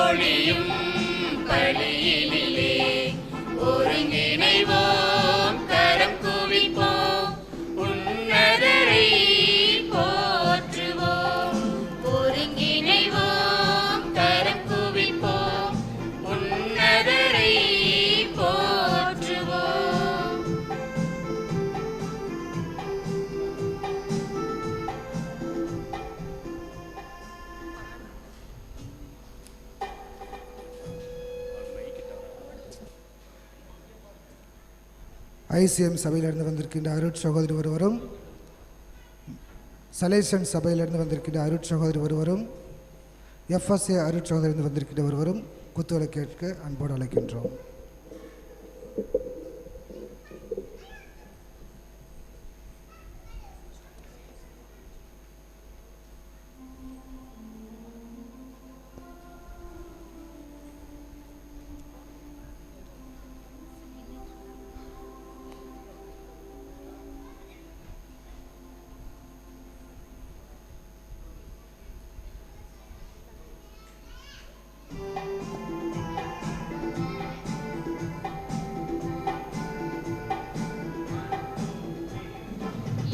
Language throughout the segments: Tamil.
பொழியும் பலியினிலே ஒருங்கிணைவோம், கரம் குவிப்போம், உன்னதரை போற்றுவோம். ஒருங்கிணைவோம், கரம் குவிப்போம், உன்னதரை போற்றுவோம். ஐசிஎம் சபையிலிருந்து வந்திருக்கின்ற அருட்சகோதரி ஒருவரும், சலேசன் சபையிலிருந்து வந்திருக்கின்ற அருட்சகோதரி ஒருவரும், எஃப்எஸ்ஏ அருட்சகோதரிலிருந்து வந்திருக்கின்ற ஒருவரும் குத்துவிளக்கு கேட்க அன்போடு அழைக்கின்றோம்.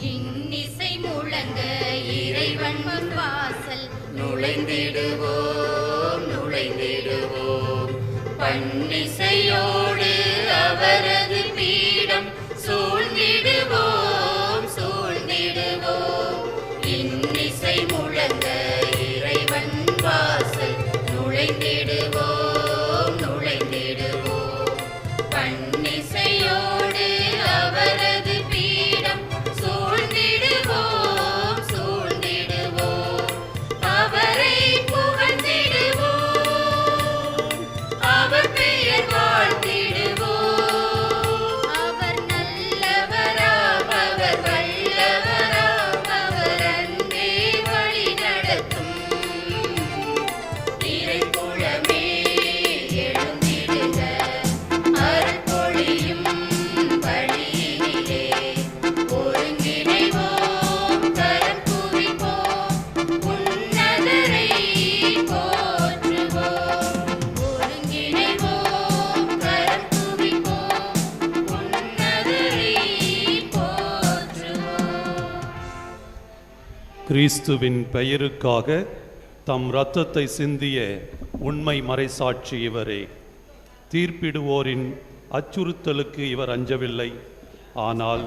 இன்னிசை முழங்க இறைவன் முன் வாசல் நுழைந்திடுவோம், நுழைந்திடுவோம். பன்னிசையோடு அவரது பீடம் சூழ்ந்திடுவோம், சூழ்ந்திடுவோம். இன்னிசை முழங்க இறைவன் வாசல் நுழைந்திடுவோம், நுழைந்திடுவோம். பன்னிசையோடு அவரது பீடம் சூழ்ந்திடுவோம், சூழ்ந்திடுவோம். அவரை புகழ்ந்திடுவோம், அவர் பெயர் வாழ்த்திடுவோம். அவர் நல்லவராம், அவர் வல்லவராம், அவர் அன்பே வழி நடத்தும். இறைக்குலமே எழுந்திடுக, அருள்பொழியும் பலியினிலே ஒருங்கிணைவோம், கரம் குவிப்போம், உன்னதரை போற்றுவோம். ஒருங்கிணைவோம், கரம் குவிப்போம், உன்னதரை போற்றுவோம். கிறிஸ்துவின் பெயருக்காக தம் இரத்தத்தை சிந்திய உண்மை மறைசாட்சி இவரே. தீர்ப்பிடுவோரின் அச்சுறுத்தலுக்கு இவர் அஞ்சவில்லை, ஆனால்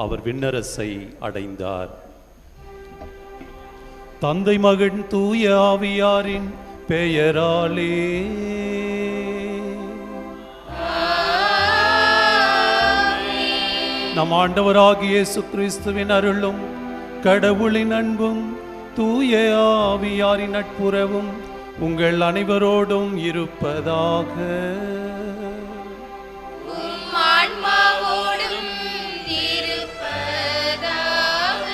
அவர் விண்ணரசை அடைந்தார். தந்தை மகன் தூய ஆவியாரின் பெயராலே நம் ஆண்டவராகிய இயேசு கிறிஸ்துவின் அருளும் கடவுளின் அன்பும் தூய ஆவியாரின் நட்புறவும் உங்கள் அனைவரோடும் இருப்பதாக. உம் ஆன்மாவோடும் இருப்பதாக.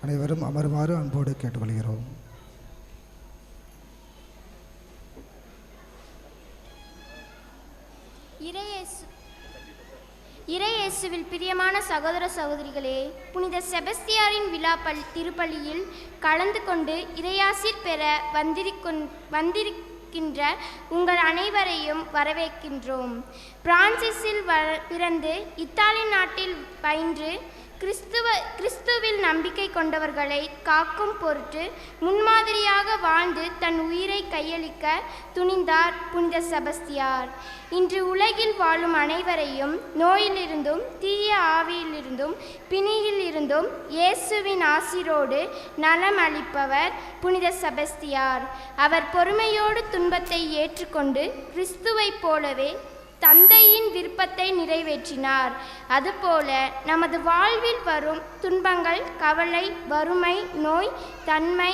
அனைவரும் அமருமாறு அன்போடு கேட்டுக்கொள்கிறோம். இறையேசுவில் பிரியமான சகோதர சகோதரிகளே, புனித செபஸ்தியாரின் விழா திருப்பலியில் கலந்து கொண்டு இறையாசிர் பெற வந்திருக்கின்ற உங்கள் அனைவரையும் வரவேற்கின்றோம். பிரான்சிஸில் பிறந்து இத்தாலி நாட்டில் பயின்று கிறிஸ்துவில் நம்பிக்கை கொண்டவர்களை காக்கும் பொருட்டு முன்மாதிரியாக வாழ்ந்து தன் உயிரை கையளிக்க துணிந்தார் புனித செபஸ்தியார். இன்று உலகில் வாழும் அனைவரையும் நோயிலிருந்தும் தீய ஆவியிலிருந்தும் பிணியிலிருந்தும் இயேசுவின் ஆசிரோடு நலம் அளிப்பவர் புனித செபஸ்தியார். அவர் பொறுமையோடு துன்பத்தை ஏற்றுக்கொண்டு கிறிஸ்துவைப் போலவே தந்தையின் விருப்பத்தை நிறைவேற்றினார். அதுபோல நமது வாழ்வில் வரும் துன்பங்கள், கவலை, வறுமை, நோய், தன்மை,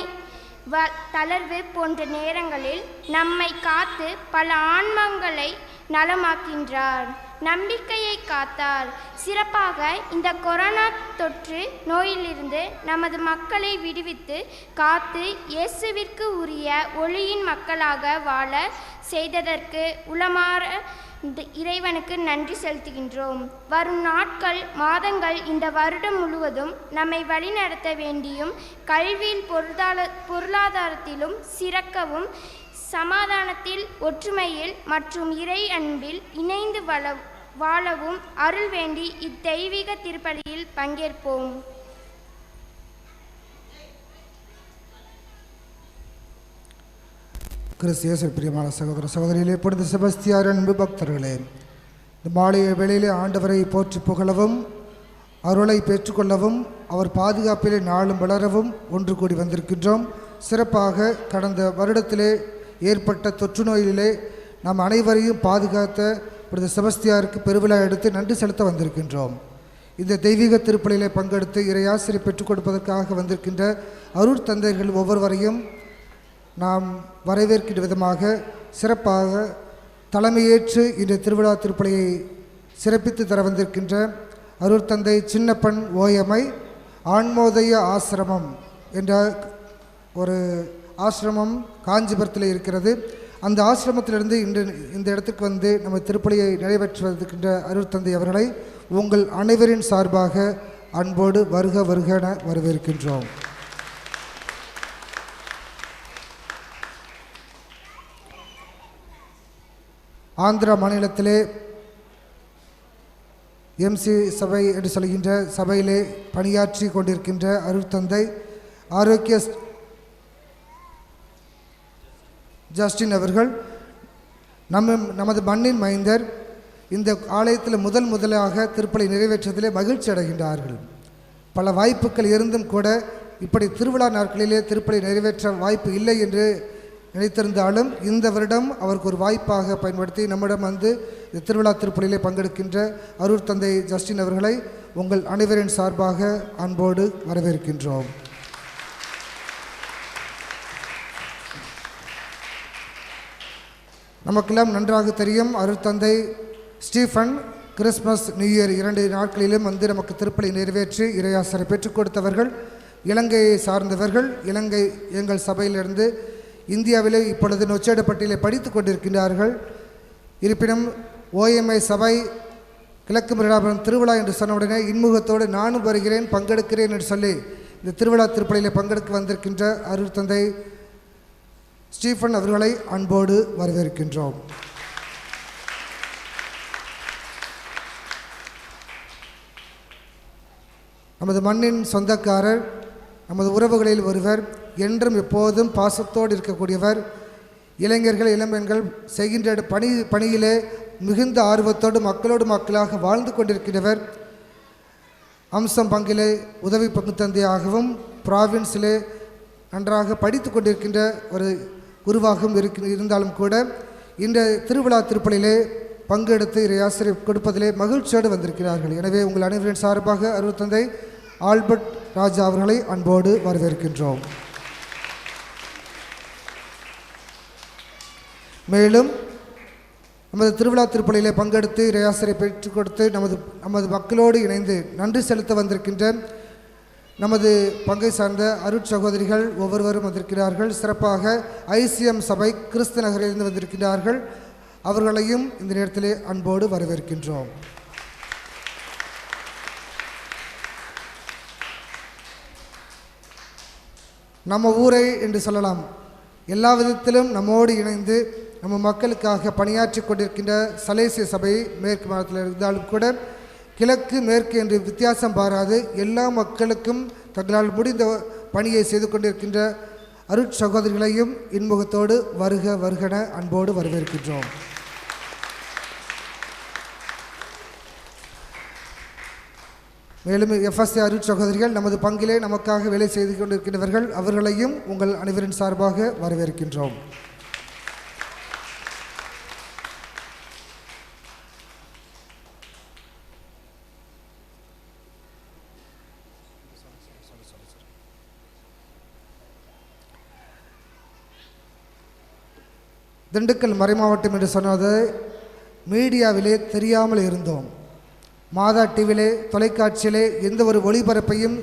தளர்வு போன்ற நேரங்களில் நம்மை காத்து பல ஆன்மங்களை நலமாக்கின்றார், நம்பிக்கையை காத்தார். சிறப்பாக இந்த கொரோனா தொற்று நோயிலிருந்து நமது மக்களை விடுவித்து காத்து இயேசுவிற்கு உரிய ஒளியின் மக்களாக வாழ செய்ததற்கு உளமாற இந்த இறைவனுக்கு நன்றி செலுத்துகின்றோம். வரும் நாட்கள் மாதங்கள் இந்த வருடம் முழுவதும் நம்மை வழிநடத்த வேண்டியும் கல்வியில் பொருளாதாரத்திலும் சிறக்கவும் சமாதானத்தில் ஒற்றுமையில் மற்றும் இறை அன்பில் இணைந்து வாழவும் அருள் வேண்டி இத்தெய்வீக திருப்பலியில் பங்கேற்போம். கிறிஸ்தியேசுவில் பிரியமான சகோதர சகோதரிகளே, புனித செபஸ்தியார் அன்பு பக்தர்களே, இந்த மாலை வேளையிலே ஆண்டவரை போற்றி புகழவும் அருளை பெற்றுக்கொள்ளவும் அவர் பாதுகாப்பிலே நாளும் வளரவும் ஒன்று கூடி வந்திருக்கின்றோம். சிறப்பாக கடந்த வருடத்திலே ஏற்பட்ட தொற்று நோயிலே நாம் அனைவரையும் பாதுகாத்த புனித செபஸ்தியாருக்கு பெருவிழா எடுத்து நன்றி செலுத்த வந்திருக்கின்றோம். இந்த தெய்வீக திருப்பலியிலே பங்கெடுத்து இறையாசிரை பெற்றுக் கொடுப்பதற்காக வந்திருக்கின்ற அருள் தந்தைகள் ஒவ்வொருவரையும் நாம் வரவேற்கின்ற விதமாக சிறப்பாக தலைமையேற்று இந்த திருவிழா திருப்பலியை சிறப்பித்து தர வந்திருக்கின்ற அருட்தந்தை சின்னப்பன் ஓயமை ஆன்மோதய ஆசிரமம் என்ற ஒரு ஆசிரமம் காஞ்சிபுரத்தில் இருக்கிறது. அந்த ஆசிரமத்திலிருந்து இந்த இடத்துக்கு வந்து நம்ம திருப்பலியை நிறைவேற்றுவதற்கின்ற அருட்தந்தை அவர்களை உங்கள் அனைவரின் சார்பாக அன்போடு வருக வருக என வரவேற்கின்றோம். ஆந்திரா மாநிலத்திலே எம்சி சபை என்று சொல்கின்ற சபையிலே பணியாற்றி கொண்டிருக்கின்ற அருட்தந்தை ஆரோக்கிய ஜஸ்டின் அவர்கள் நமது மண்ணின் மைந்தர் இந்த ஆலயத்தில் முதலாக திருப்பலி நிறைவேற்றதிலே மகிழ்ச்சி அடைகின்றார்கள். பல வாய்ப்புகள் இருந்தும் கூட இப்படி திருவிழா நாட்களிலே திருப்பலி நிறைவேற்ற வாய்ப்பு இல்லை என்று நினைத்திருந்தாலும் இந்த வருடம் அவருக்கு ஒரு வாய்ப்பாக பயன்படுத்தி நம்மிடம் வந்து இந்த திருவிழா திருப்பலியிலே பங்கெடுக்கின்ற அருட்தந்தை ஜஸ்டின் அவர்களை உங்கள் அனைவரின் சார்பாக அன்போடு வரவேற்கின்றோம். நமக்கெல்லாம் நன்றாக தெரியும், அருட்தந்தை ஸ்டீஃபன் கிறிஸ்மஸ் நியூ இயர் 2 நாட்களிலும் வந்து நமக்கு திருப்பலி நிறைவேற்றி இறையாசரை பெற்றுக் கொடுத்தவர்கள். இலங்கையை சார்ந்தவர்கள். இலங்கை எங்கள் சபையிலிருந்து இந்தியாவிலே இப்பொழுது நொச்சேடப்பட்டியிலே படித்து கொண்டிருக்கின்றார்கள். இருப்பினும் ஓஎம்ஐ சபை கிழக்கு மிராபுரம் திருவிழா என்று சொன்னவுடனே இன்முகத்தோடு நானும் வருகிறேன், பங்கெடுக்கிறேன் என்று சொல்லி இந்த திருவிழா திருப்பலியிலே பங்கெடுக்க வந்திருக்கின்ற அருட்தந்தை ஸ்டீஃபன் அவர்களை அன்போடு வரவேற்கின்றோம். நமது மண்ணின் சொந்தக்காரர், நமது உறவுகளில் ஒருவர், என்றும் எப்போதும் பாசத்தோடு இருக்கக்கூடியவர், இளைஞர்கள் இளம்பெண்கள் செய்கின்ற பணியிலே மிகுந்த ஆர்வத்தோடு மக்களோடு மக்களாக வாழ்ந்து கொண்டிருக்கிறவர், அம்சம் பங்கிலே உதவி பங்கு தந்தையாகவும் ப்ராவின்ஸிலே நன்றாக படித்து கொண்டிருக்கின்ற ஒரு குருவாகவும் இருந்தாலும் கூட இந்த திருவிழா திருப்பலியிலே பங்கெடுத்து இறையாசிரை கொடுப்பதிலே மகிழ்ச்சியோடு வந்திருக்கிறார்கள். எனவே உங்கள் அனைவரின் சார்பாக அருட்தந்தை ஆல்பர்ட் ராஜா அவர்களை அன்போடு வரவேற்கின்றோம். மேலும் நமது திருவிழா திருப்பலியிலே பங்கெடுத்து இறையாசிரை பெற்றுக் கொடுத்து நமது மக்களோடு இணைந்து நன்றி செலுத்த வந்திருக்கின்ற நமது பங்கை சார்ந்த அருட்சகோதரிகள் ஒவ்வொருவரும் வந்திருக்கிறார்கள். சிறப்பாக ஐசிஎம் சபை கிறிஸ்து நகரிலிருந்து வந்திருக்கிறார்கள். அவர்களையும் இந்த நேரத்திலே அன்போடு வரவேற்கின்றோம். நம்ம ஊரை என்று சொல்லலாம், எல்லா விதத்திலும் நம்மோடு இணைந்து நம்ம மக்களுக்காக பணியாற்றி கொண்டிருக்கின்ற சலேசிய சபை மேற்கு மாநிலத்தில் இருந்தாலும் கூட கிழக்கு மேற்கு என்று வித்தியாசம் பாராது எல்லா மக்களுக்கும் தங்களால் முடிந்த பணியை செய்து கொண்டிருக்கின்ற அருட்சகோதரிகளையும் இன்முகத்தோடு வருக வருகென அன்போடு வரவேற்கின்றோம். மேலும் எஃப்எஸ்சி அருட்சகோதரிகள் நமது பங்கிலே நமக்காக வேலை செய்து கொண்டிருக்கின்றவர்கள், அவர்களையும் உங்கள் அனைவரின் சார்பாக வரவேற்கின்றோம். திண்டுக்கல் மறைமாவட்டம் என்று சொன்னது மீடியாவிலே தெரியாமல் இருந்தோம். மாதா டிவியிலே தொலைக்காட்சியிலே எந்த ஒரு ஒளிபரப்பையும்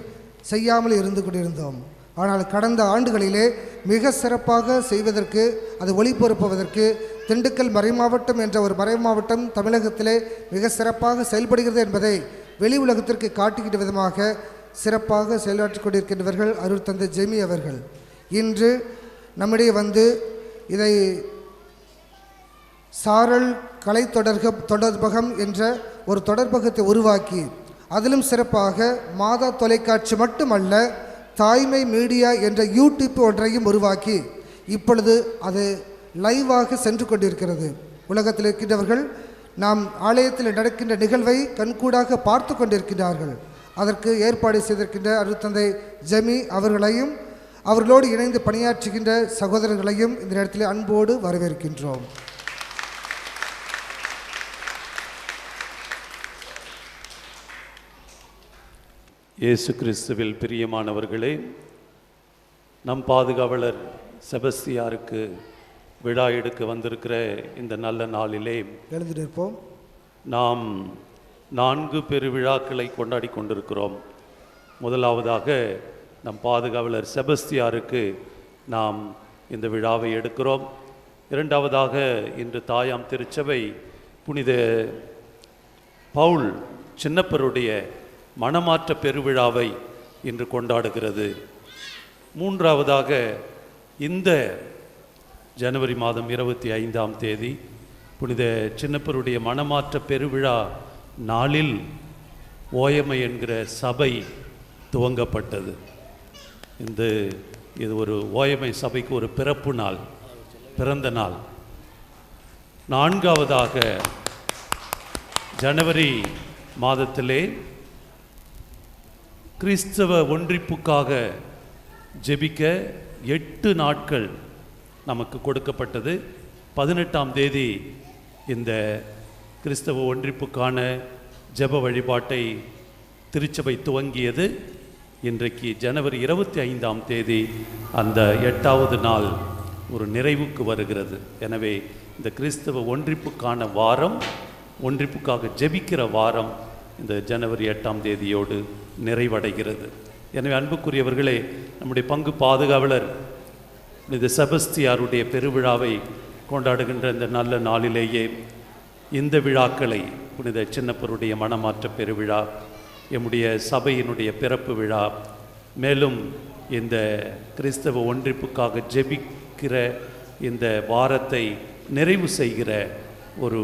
செய்யாமல் இருந்து கொண்டிருந்தோம். ஆனால் கடந்த ஆண்டுகளிலே மிக சிறப்பாக செய்வதற்கு, அது ஒளிபரப்புவதற்கு திண்டுக்கல் மறைமாவட்டம் என்ற ஒரு மறைமாவட்டம் தமிழகத்திலே மிக சிறப்பாக செயல்படுகிறது என்பதை வெளி உலகத்திற்கு காட்டுகின்ற விதமாக சிறப்பாக செயலாற்றிக் கொண்டிருக்கின்றவர்கள் அருள் தந்தை ஜெமி அவர்கள். இன்று நம்மிடையே வந்து இதை சாரல் கலை தொடர்பகம் என்ற ஒரு தொடர்பகத்தை உருவாக்கி அதிலும் சிறப்பாக மாதா தொலைக்காட்சி மட்டுமல்ல தாய்மை மீடியா என்ற யூடியூப் ஒன்றையும் உருவாக்கி இப்பொழுது அது லைவாக சென்று கொண்டிருக்கிறது. உலகத்தில் இருக்கின்றவர்கள் நாம் ஆலயத்தில் நடக்கின்ற நிகழ்வை கண்கூடாக பார்த்து கொண்டிருக்கிறார்கள். அதற்கு ஏற்பாடு செய்திருக்கின்ற அருட்தந்தை ஜெமி அவர்களையும் அவர்களோடு இணைந்து பணியாற்றுகின்ற சகோதரர்களையும் இந்த நேரத்தில் அன்போடு வரவேற்கின்றோம். இயேசு கிறிஸ்துவில் பிரியமானவர்களே, நம் பாதுகாவலர் செபஸ்தியாருக்கு விழா எடுக்க வந்திருக்கிற இந்த நல்ல நாளிலே எழுந்து நிற்போம். நாம் 4 பெருவிழாக்களை கொண்டாடி கொண்டிருக்கிறோம். முதலாவதாக நம் பாதுகாவலர் செபஸ்தியாருக்கு நாம் இந்த விழாவை எடுக்கிறோம். இரண்டாவதாக இன்று தாயாம் திருச்சபை புனித பவுல் சின்னப்பருடைய மனமாற்ற பெருவிழாவை இன்று கொண்டாடுகிறது. மூன்றாவதாக இந்த ஜனவரி மாதம் 25ஆம் தேதி புனித சின்னப்பருடைய மனமாற்ற பெருவிழா நாளில் ஓயமை என்கிற சபை துவங்கப்பட்டது. இது ஒரு ஓயமை சபைக்கு ஒரு பிறப்பு நாள், பிறந்த நாள். நான்காவதாக ஜனவரி மாதத்திலே கிறிஸ்தவ ஒன்றிப்புக்காக ஜெபிக்க 8 நாட்கள் நமக்கு கொடுக்கப்பட்டது. 18ஆம் தேதி இந்த கிறிஸ்தவ ஒன்றிப்புக்கான ஜெப வழிபாட்டை திருச்சபை துவங்கியது. இன்றைக்கு ஜனவரி 25ஆம் தேதி அந்த 8வது நாள் ஒரு நிறைவுக்கு வருகிறது. எனவே இந்த கிறிஸ்தவ ஒன்றிப்புக்கான வாரம், ஒன்றிப்புக்காக ஜெபிக்கிற வாரம் இந்த ஜனவரி 8ஆம் தேதியோடு நிறைவடைகிறது. எனவே அன்புக்குரியவர்களே, நம்முடைய பங்கு பாதுகாவலர் இந்த செபஸ்தியாருடைய பெருவிழாவை கொண்டாடுகின்ற இந்த நல்ல நாளிலேயே இந்த விழாக்களை, புனித சின்னப்பருடைய மனமாற்ற பெருவிழா, எம்முடைய சபையினுடைய பிறப்பு விழா, மேலும் இந்த கிறிஸ்தவ ஒன்றிப்புக்காக ஜெபிக்கிற இந்த வாரத்தை நிறைவு செய்கிற ஒரு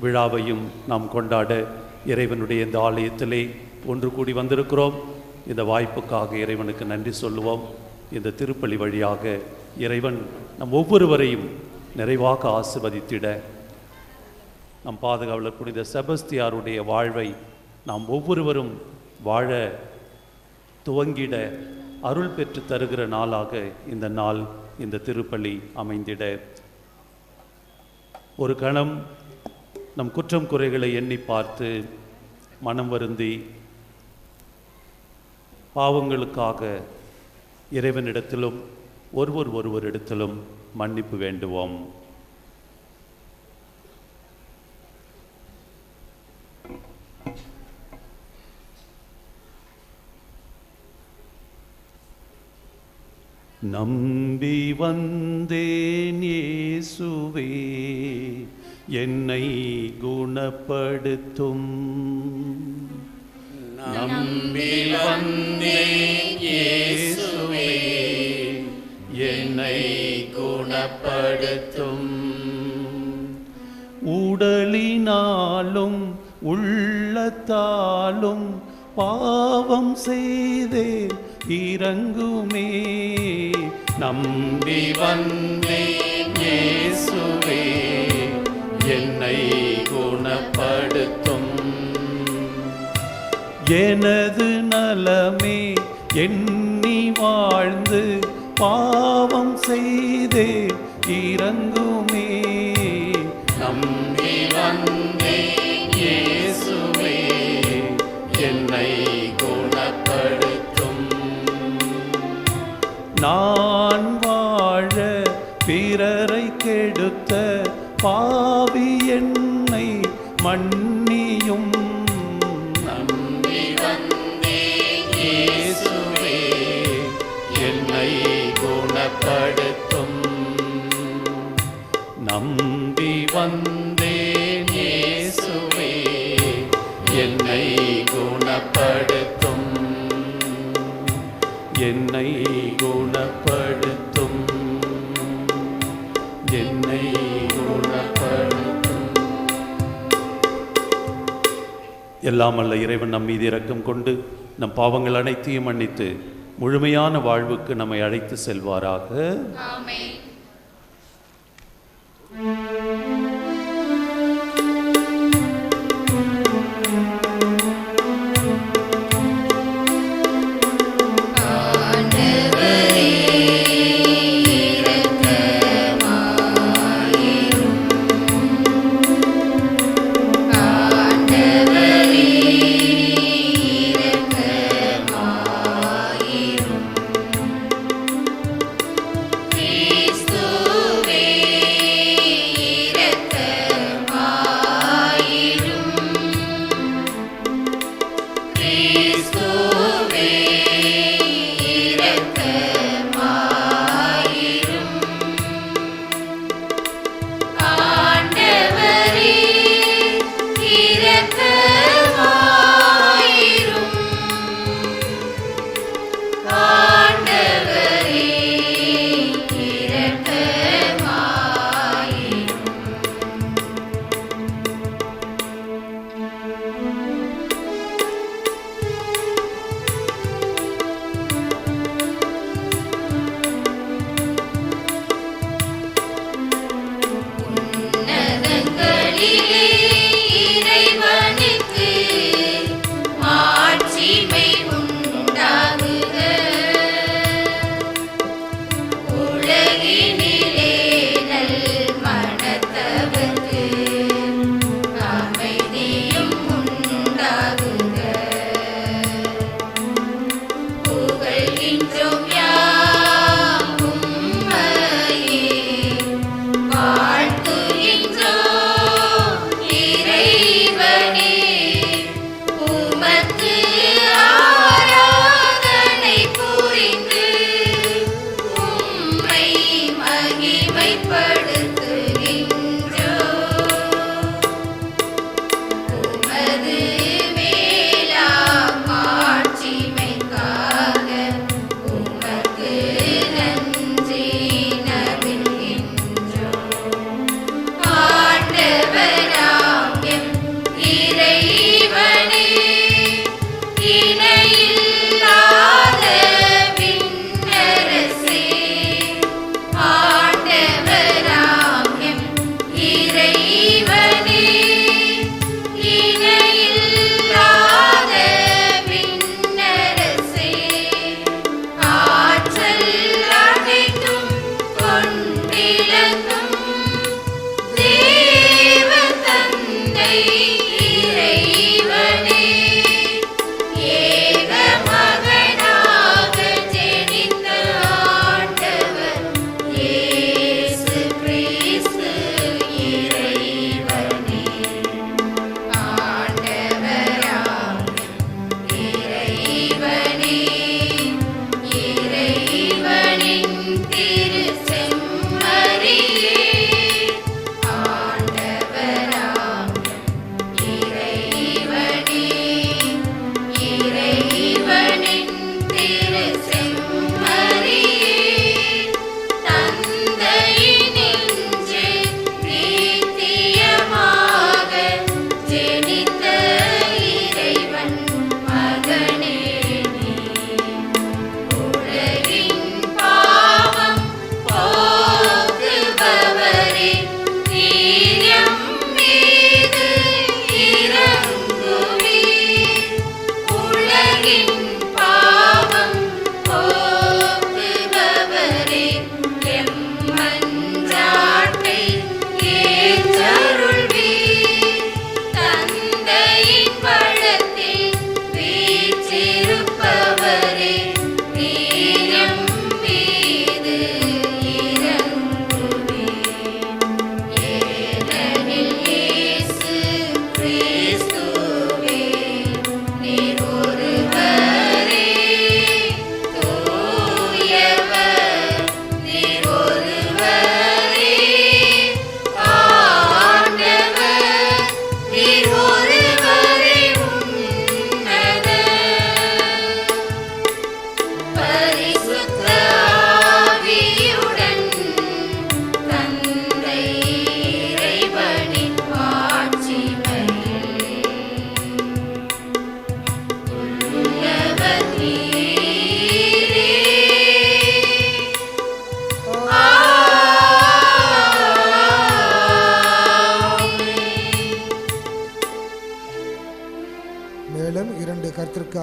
விழாவையும் நாம் கொண்டாட இறைவனுடைய இந்த ஆலயத்திலே ஒன்று கூடி வந்திருக்கிறோம். இந்த வாய்ப்புக்காக இறைவனுக்கு நன்றி சொல்லுவோம். இந்த திருப்பலி வழியாக இறைவன் நம் ஒவ்வொருவரையும் நிறைவாக ஆசிர்வதித்திட, நம் பாதுகாவலர் புனித செபஸ்தியாருடைய வாழ்வை நாம் ஒவ்வொருவரும் வாழ துவங்கிட அருள் பெற்று தருகிற நாளாக இந்த நாள், இந்த திருப்பலி அமைந்திட ஒரு கணம் நம் குற்றம் குறைகளை எண்ணி பார்த்து மனம் வருந்தி பாவங்களுக்காக இறைவனிடத்திலும் ஒருவரிடத்திலும் மன்னிப்பு வேண்டுவோம். நம்பி வந்தேன் இயேசுவே, என்னை குணப்படுத்தும். நம்பி வந்தேன் இயேசுவே, என்னை குணப்படுத்தும். உடலினாலும் உள்ளத்தாலும் பாவம் செய்தேன் இரங்குமே. நம்பி வந்தேன் இயேசுவே, என்னை குணப்படுத்தும். எனது நலமே எண்ணி வாழ்ந்து பாவம் செய்தே இரங்குமே. நம்பி வந்தேன் இயேசுவே, என்னை குணப்படுத்தும். நான் வாழ பிறரை கெடுத்த பாவி என்னை மன்னியும். நம்பி வந்தேன் இயேசுவே, என்னை குணப்படுத்தும். நம்பி வந்தேன் இயேசுவே, என்னை குணப்படுத்தும், என்னை குணப்படுத்தும், என்னை குணப்படுத்தும். எல்லாம் அல்ல இறைவன் நம் மீது இரக்கம் கொண்டு நம் பாவங்கள் அனைத்தையும் மன்னித்து முழுமையான வாழ்வுக்கு நம்மை அழைத்து செல்வாராக. ஆமென். ஆண்டவரே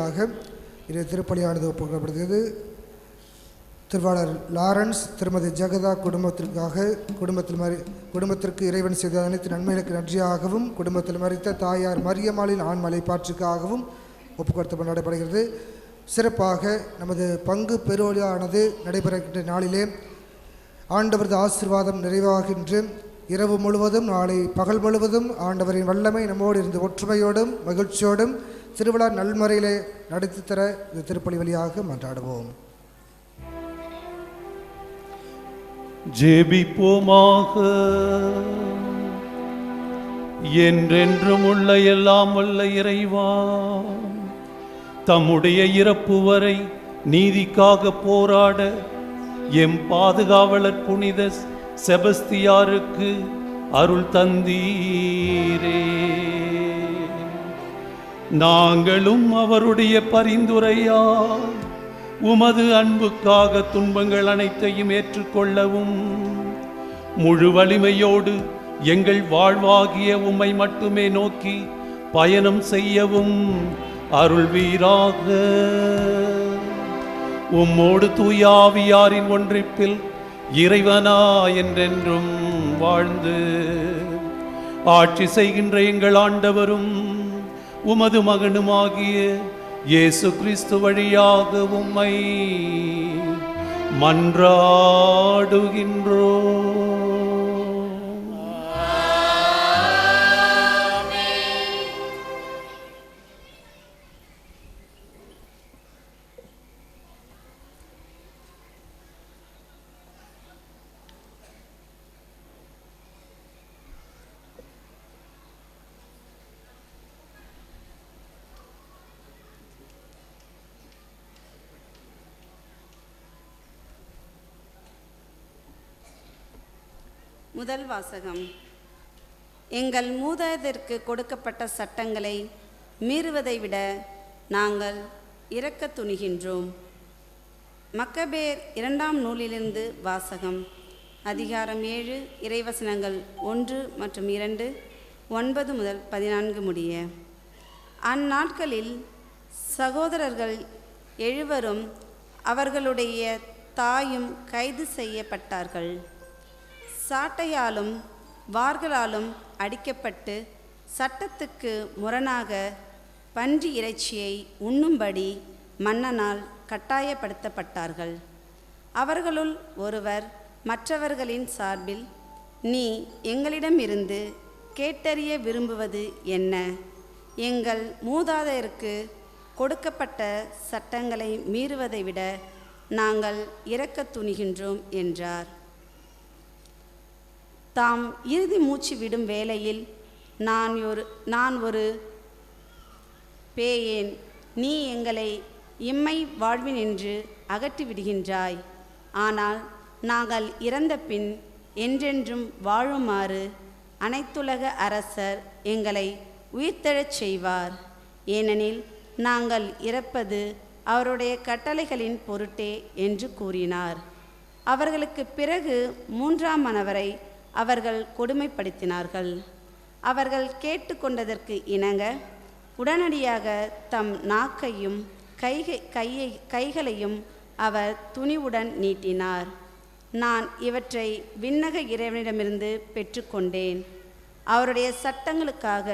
வழியாக இது திருப்பலியானது ஒப்புக்கப்படுகிறது. திருவாளர் லாரன்ஸ் திருமதி ஜெகதா குடும்பத்திற்கு இறைவன் செய்த அனைத்து நன்மைகளுக்கு நன்றியாகவும் குடும்பத்தில் மரித்த தாயார் மரியம்மாளின் ஆண்மலை பாற்றுக்காகவும் ஒப்புக்கொடுத்து நடைபெறுகிறது. சிறப்பாக நமது பங்கு பெருவிழானது நடைபெறுகின்ற நாளிலே ஆண்டவரது ஆசீர்வாதம் நிறைவாகின்ற இரவு முழுவதும் நாளை பகல் முழுவதும் ஆண்டவரின் வல்லமை நம்மோடு இருந்து ஒற்றுமையோடும் மகிழ்ச்சியோடும் திருவிழா நல்முறையிலே நடத்தி தர இந்த திருப்பலி வழியாக மன்றாடுவோம். ஜெபிப்போமாக. என்றென்றும் உள்ள எல்லாம் வல்ல இறைவா, தம்முடைய இறப்பு வரை நீதிக்காக போராட எம் பாதுகாவலர் புனித செபஸ்தியாருக்கு அருள் தந்தீரே. நாங்களும் அவருடைய பரிந்துரையால் உமது அன்புக்காக துன்பங்கள் அனைத்தையும் ஏற்றுக்கொள்ளவும் முழு வலிமையோடு எங்கள் வாழ்வாகிய உம்மை மட்டுமே நோக்கி பயணம் செய்யவும் அருள்வீராக. உம்மோடு தூயாவியாரின் ஒன்றிப்பில் இறைவனா என்றென்றும் வாழ்ந்து ஆட்சி செய்கின்ற எங்கள் ஆண்டவரும் உமது மகனுமாகிய இயேசு கிறிஸ்து வழியாக உம்மை மன்றாடுகின்றோம். முதல் வாசகம். எங்கள் மூதாதையருக்கு கொடுக்கப்பட்ட சட்டங்களை மீறுவதை விட நாங்கள் இரக்க துணிகின்றோம். மக்கபேர் 2ஆம் நூலிலிருந்து வாசகம். அதிகாரம் 7 இறைவசனங்கள் 1 மற்றும் 2, 9 முதல் 14 முடிய. அந்நாட்களில் சகோதரர்கள் 7 அவர்களுடைய தாயும் கைது செய்யப்பட்டார்கள். சாட்டையாலும் வார்களாலும் அடிக்கப்பட்டு சட்டத்துக்கு முரணாக பன்றி இறைச்சியை உண்ணும்படி மன்னனால் கட்டாயப்படுத்தப்பட்டார்கள். அவர்களுள் ஒருவர் மற்றவர்களின் சார்பில், நீ எங்களிடமிருந்து கேட்டறிய விரும்புவது என்ன? எங்கள் மூதாதையருக்கு கொடுக்கப்பட்ட சட்டங்களை மீறுவதை விட நாங்கள் இரக்க துணிகின்றோம் என்றார். தாம் இறுதி மூச்சு விடும் வேளையில், நான் ஒரு பேயேன், நீ எங்களை இம்மை வாழ்வினின்று அகற்றிவிடுகின்றாய். ஆனால் நாங்கள் இறந்த பின் என்றென்றும் வாழுமாறு அனைத்துலக அரசர் எங்களை உயிர்த்தெழச் செய்வார். ஏனெனில் நாங்கள் இறப்பது அவருடைய கட்டளைகளின் பொருட்டே என்று கூறினார். அவர்களுக்கு பிறகு 3ஆம் மணவரை அவர்கள் கொடுமைப்படுத்தினார்கள். அவர்கள் கேட்டுக்கொண்டதற்கு இணங்க உடனடியாக தம் நாக்கையும் கைகளையும் அவர் துணிவுடன் நீட்டினார். நான் இவற்றை விண்ணக இறைவனிடமிருந்து பெற்றுக்கொண்டேன். அவருடைய சட்டங்களுக்காக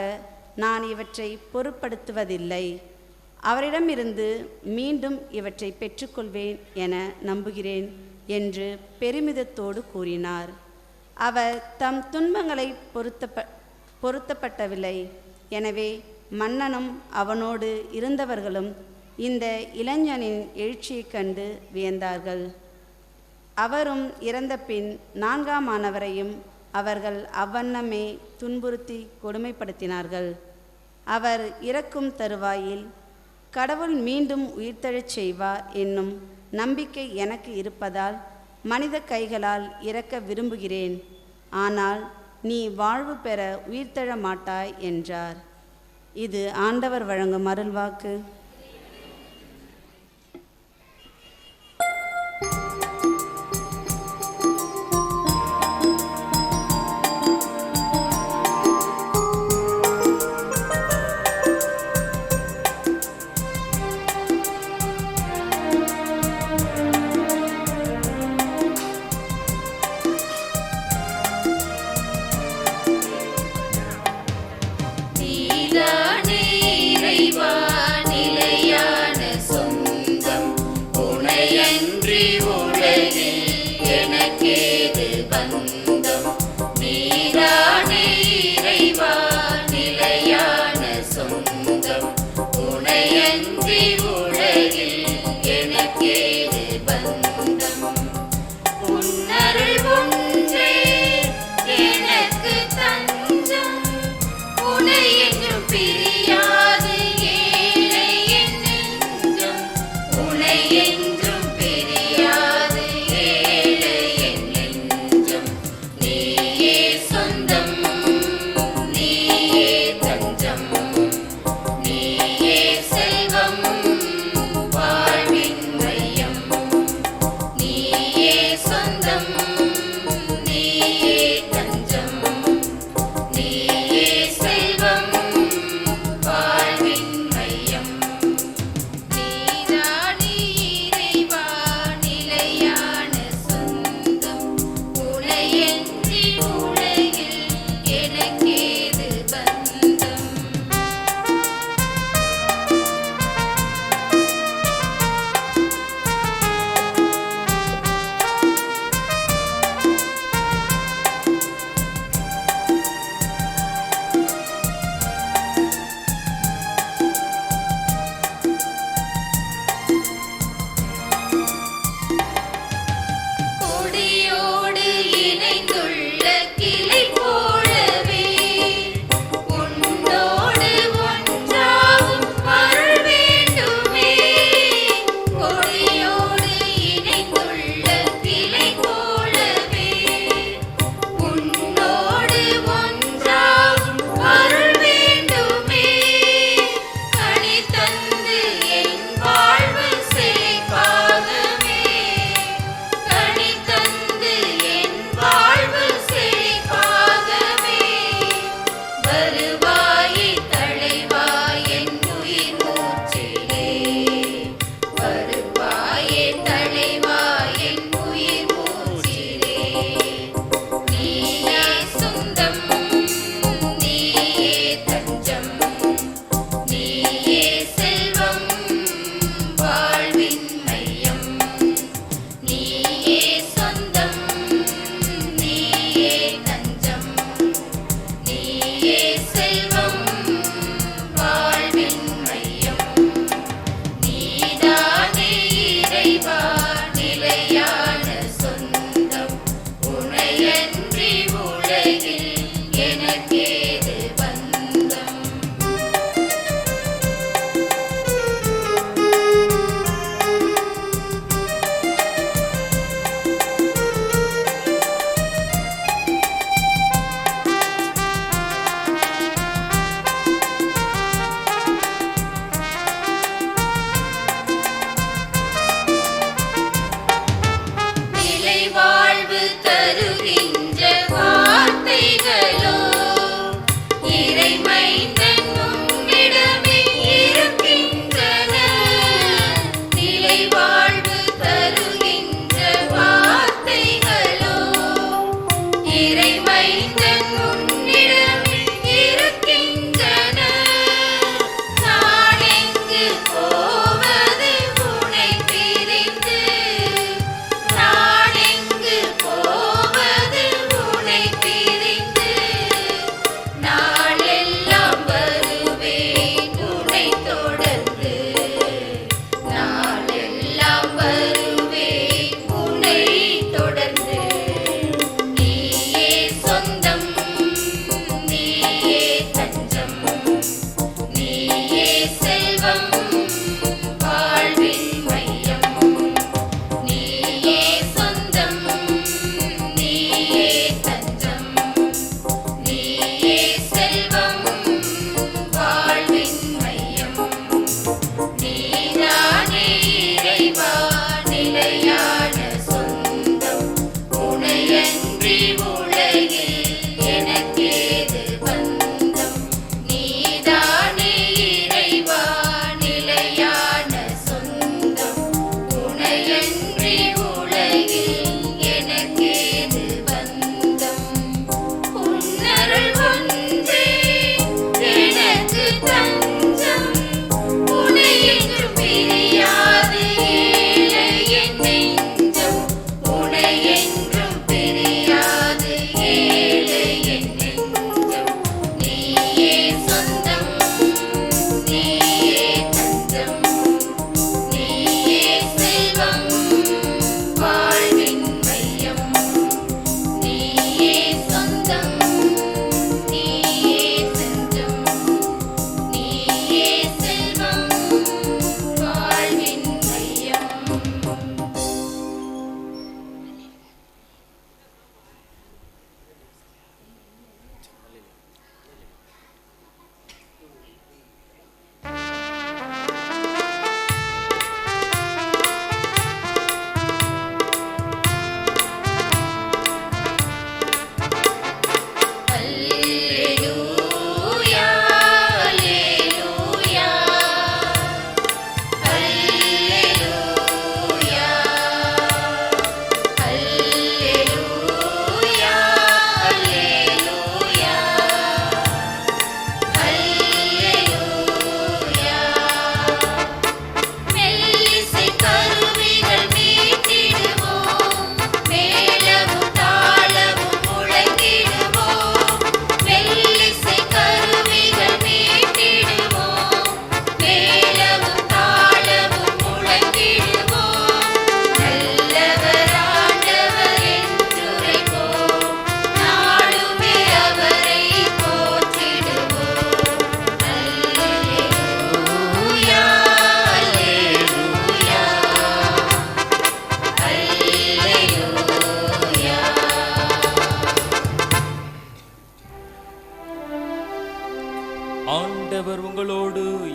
நான் இவற்றை பொருட்படுத்துவதில்லை. அவரிடமிருந்து மீண்டும் இவற்றை பெற்றுக்கொள்வேன் என நம்புகிறேன் என்று பெருமிதத்தோடு கூறினார். அவர் தம் துன்பங்களை பொருத்தப்பட்டவில்லை. எனவே மன்னனும் அவனோடு இருந்தவர்களும் இந்த இளைஞனின் எழுச்சியைக் கண்டு வியந்தார்கள். அவரும் இறந்த பின் 4ஆம் ஆனவரையும் அவர்கள் அவ்வண்ணமே துன்புறுத்தி கொடுமைப்படுத்தினார்கள். அவர் இறக்கும் தருவாயில், கடவுள் மீண்டும் உயிர்த்தெழச் செய்வார் என்னும் நம்பிக்கை எனக்கு இருப்பதால் மனித கைகளால் இறக்க விரும்புகிறேன். ஆனால் நீ வாழ்வு பெற உயிர்த்தெழ மாட்டாய் என்றார். இது ஆண்டவர் வழங்கும் அருள்வாக்கு. உலகில் எனக்கேது பந்தம் கொடியோடு இணைந்துள்ள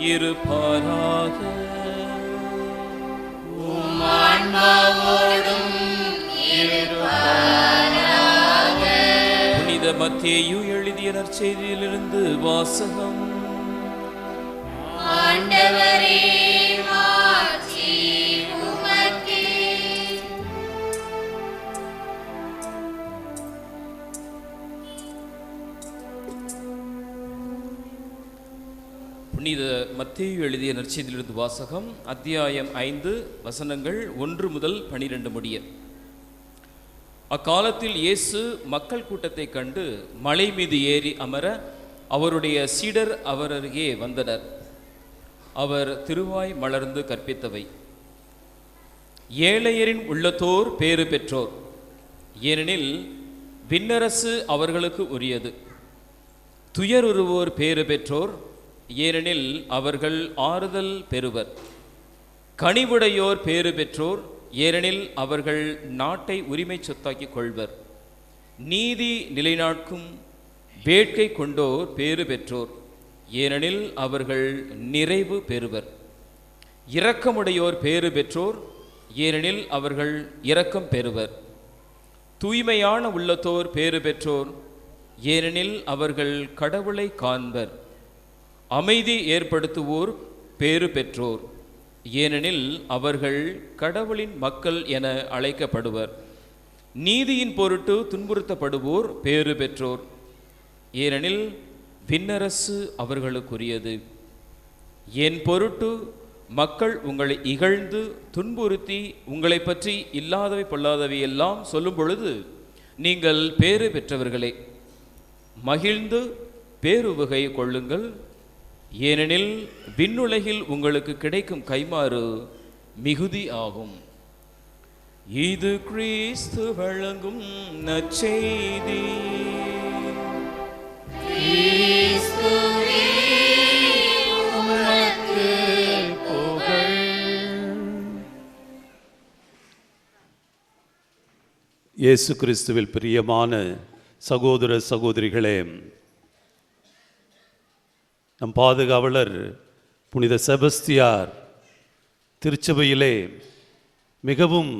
இருப்பாராக. புனித மத்தேயு எழுதிய நற்செய்தியிலிருந்து வாசகம். ஆண்டவரே, மாட்சி உமக்கே. புனித மத்தேயு எழுதிய நற்செய்தியிலிருந்து வாசகம். அத்தியாயம் 5 வசனங்கள் 1 முதல் 12 முடிய. அக்காலத்தில் இயேசு மக்கள் கூட்டத்தை கண்டு மலை மீது ஏறி அமர அவருடைய சீடர் அவர் அருகே வந்தனர். அவர் திருவாய் மலர்ந்து கற்பித்தவை: ஏழையரின் உள்ளத்தோர் பேறு பெற்றோர், ஏனெனில் விண்ணரசு அவர்களுக்கு உரியது. துயருறுவோர் பேறு பெற்றோர், ஏனெனில் அவர்கள் ஆறுதல் பெறுவர். கனிவுடையோர் பேறு பெற்றோர், ஏனெனில் அவர்கள் நாட்டை உரிமை சொத்தாக்கிக் கொள்வர். நீதி நிலைநாட்கும் வேட்கை கொண்டோர் பேறு பெற்றோர், ஏனெனில் அவர்கள் நிறைவு பெறுவர். இரக்கமுடையோர் பேறு பெற்றோர், ஏனெனில் அவர்கள் இரக்கம் பெறுவர். தூய்மையான உள்ளத்தோர் பேறு பெற்றோர், ஏனெனில் அவர்கள் கடவுளை காண்பர். அமைதி ஏற்படுத்துவோர் பேறு பெற்றோர், ஏனெனில் அவர்கள் கடவுளின் மக்கள் என அழைக்கப்படுவர். நீதியின் பொருட்டு துன்புறுத்தப்படுவோர் பேறு பெற்றோர், ஏனெனில் விண்ணரசு அவர்களுக்குரியது. என் பொருட்டு மக்கள் உங்களை இகழ்ந்து துன்புறுத்தி உங்களை பற்றி இல்லாதவை பொல்லாதவை எல்லாம் சொல்லும் பொழுது நீங்கள் பேறு பெற்றவர்களே. மகிழ்ந்து பேருவகை கொள்ளுங்கள், ஏனெனில் விண்ணுலகில் உங்களுக்கு கிடைக்கும் கைமாறு மிகுதி ஆகும். இது கிறிஸ்து வழங்கும் நற்செய்தி. இயேசு கிறிஸ்துவில் பிரியமான சகோதர சகோதரிகளே, நம் பாதுகாவலர் புனித செபஸ்தியார் திருச்சபையிலே மிகவும்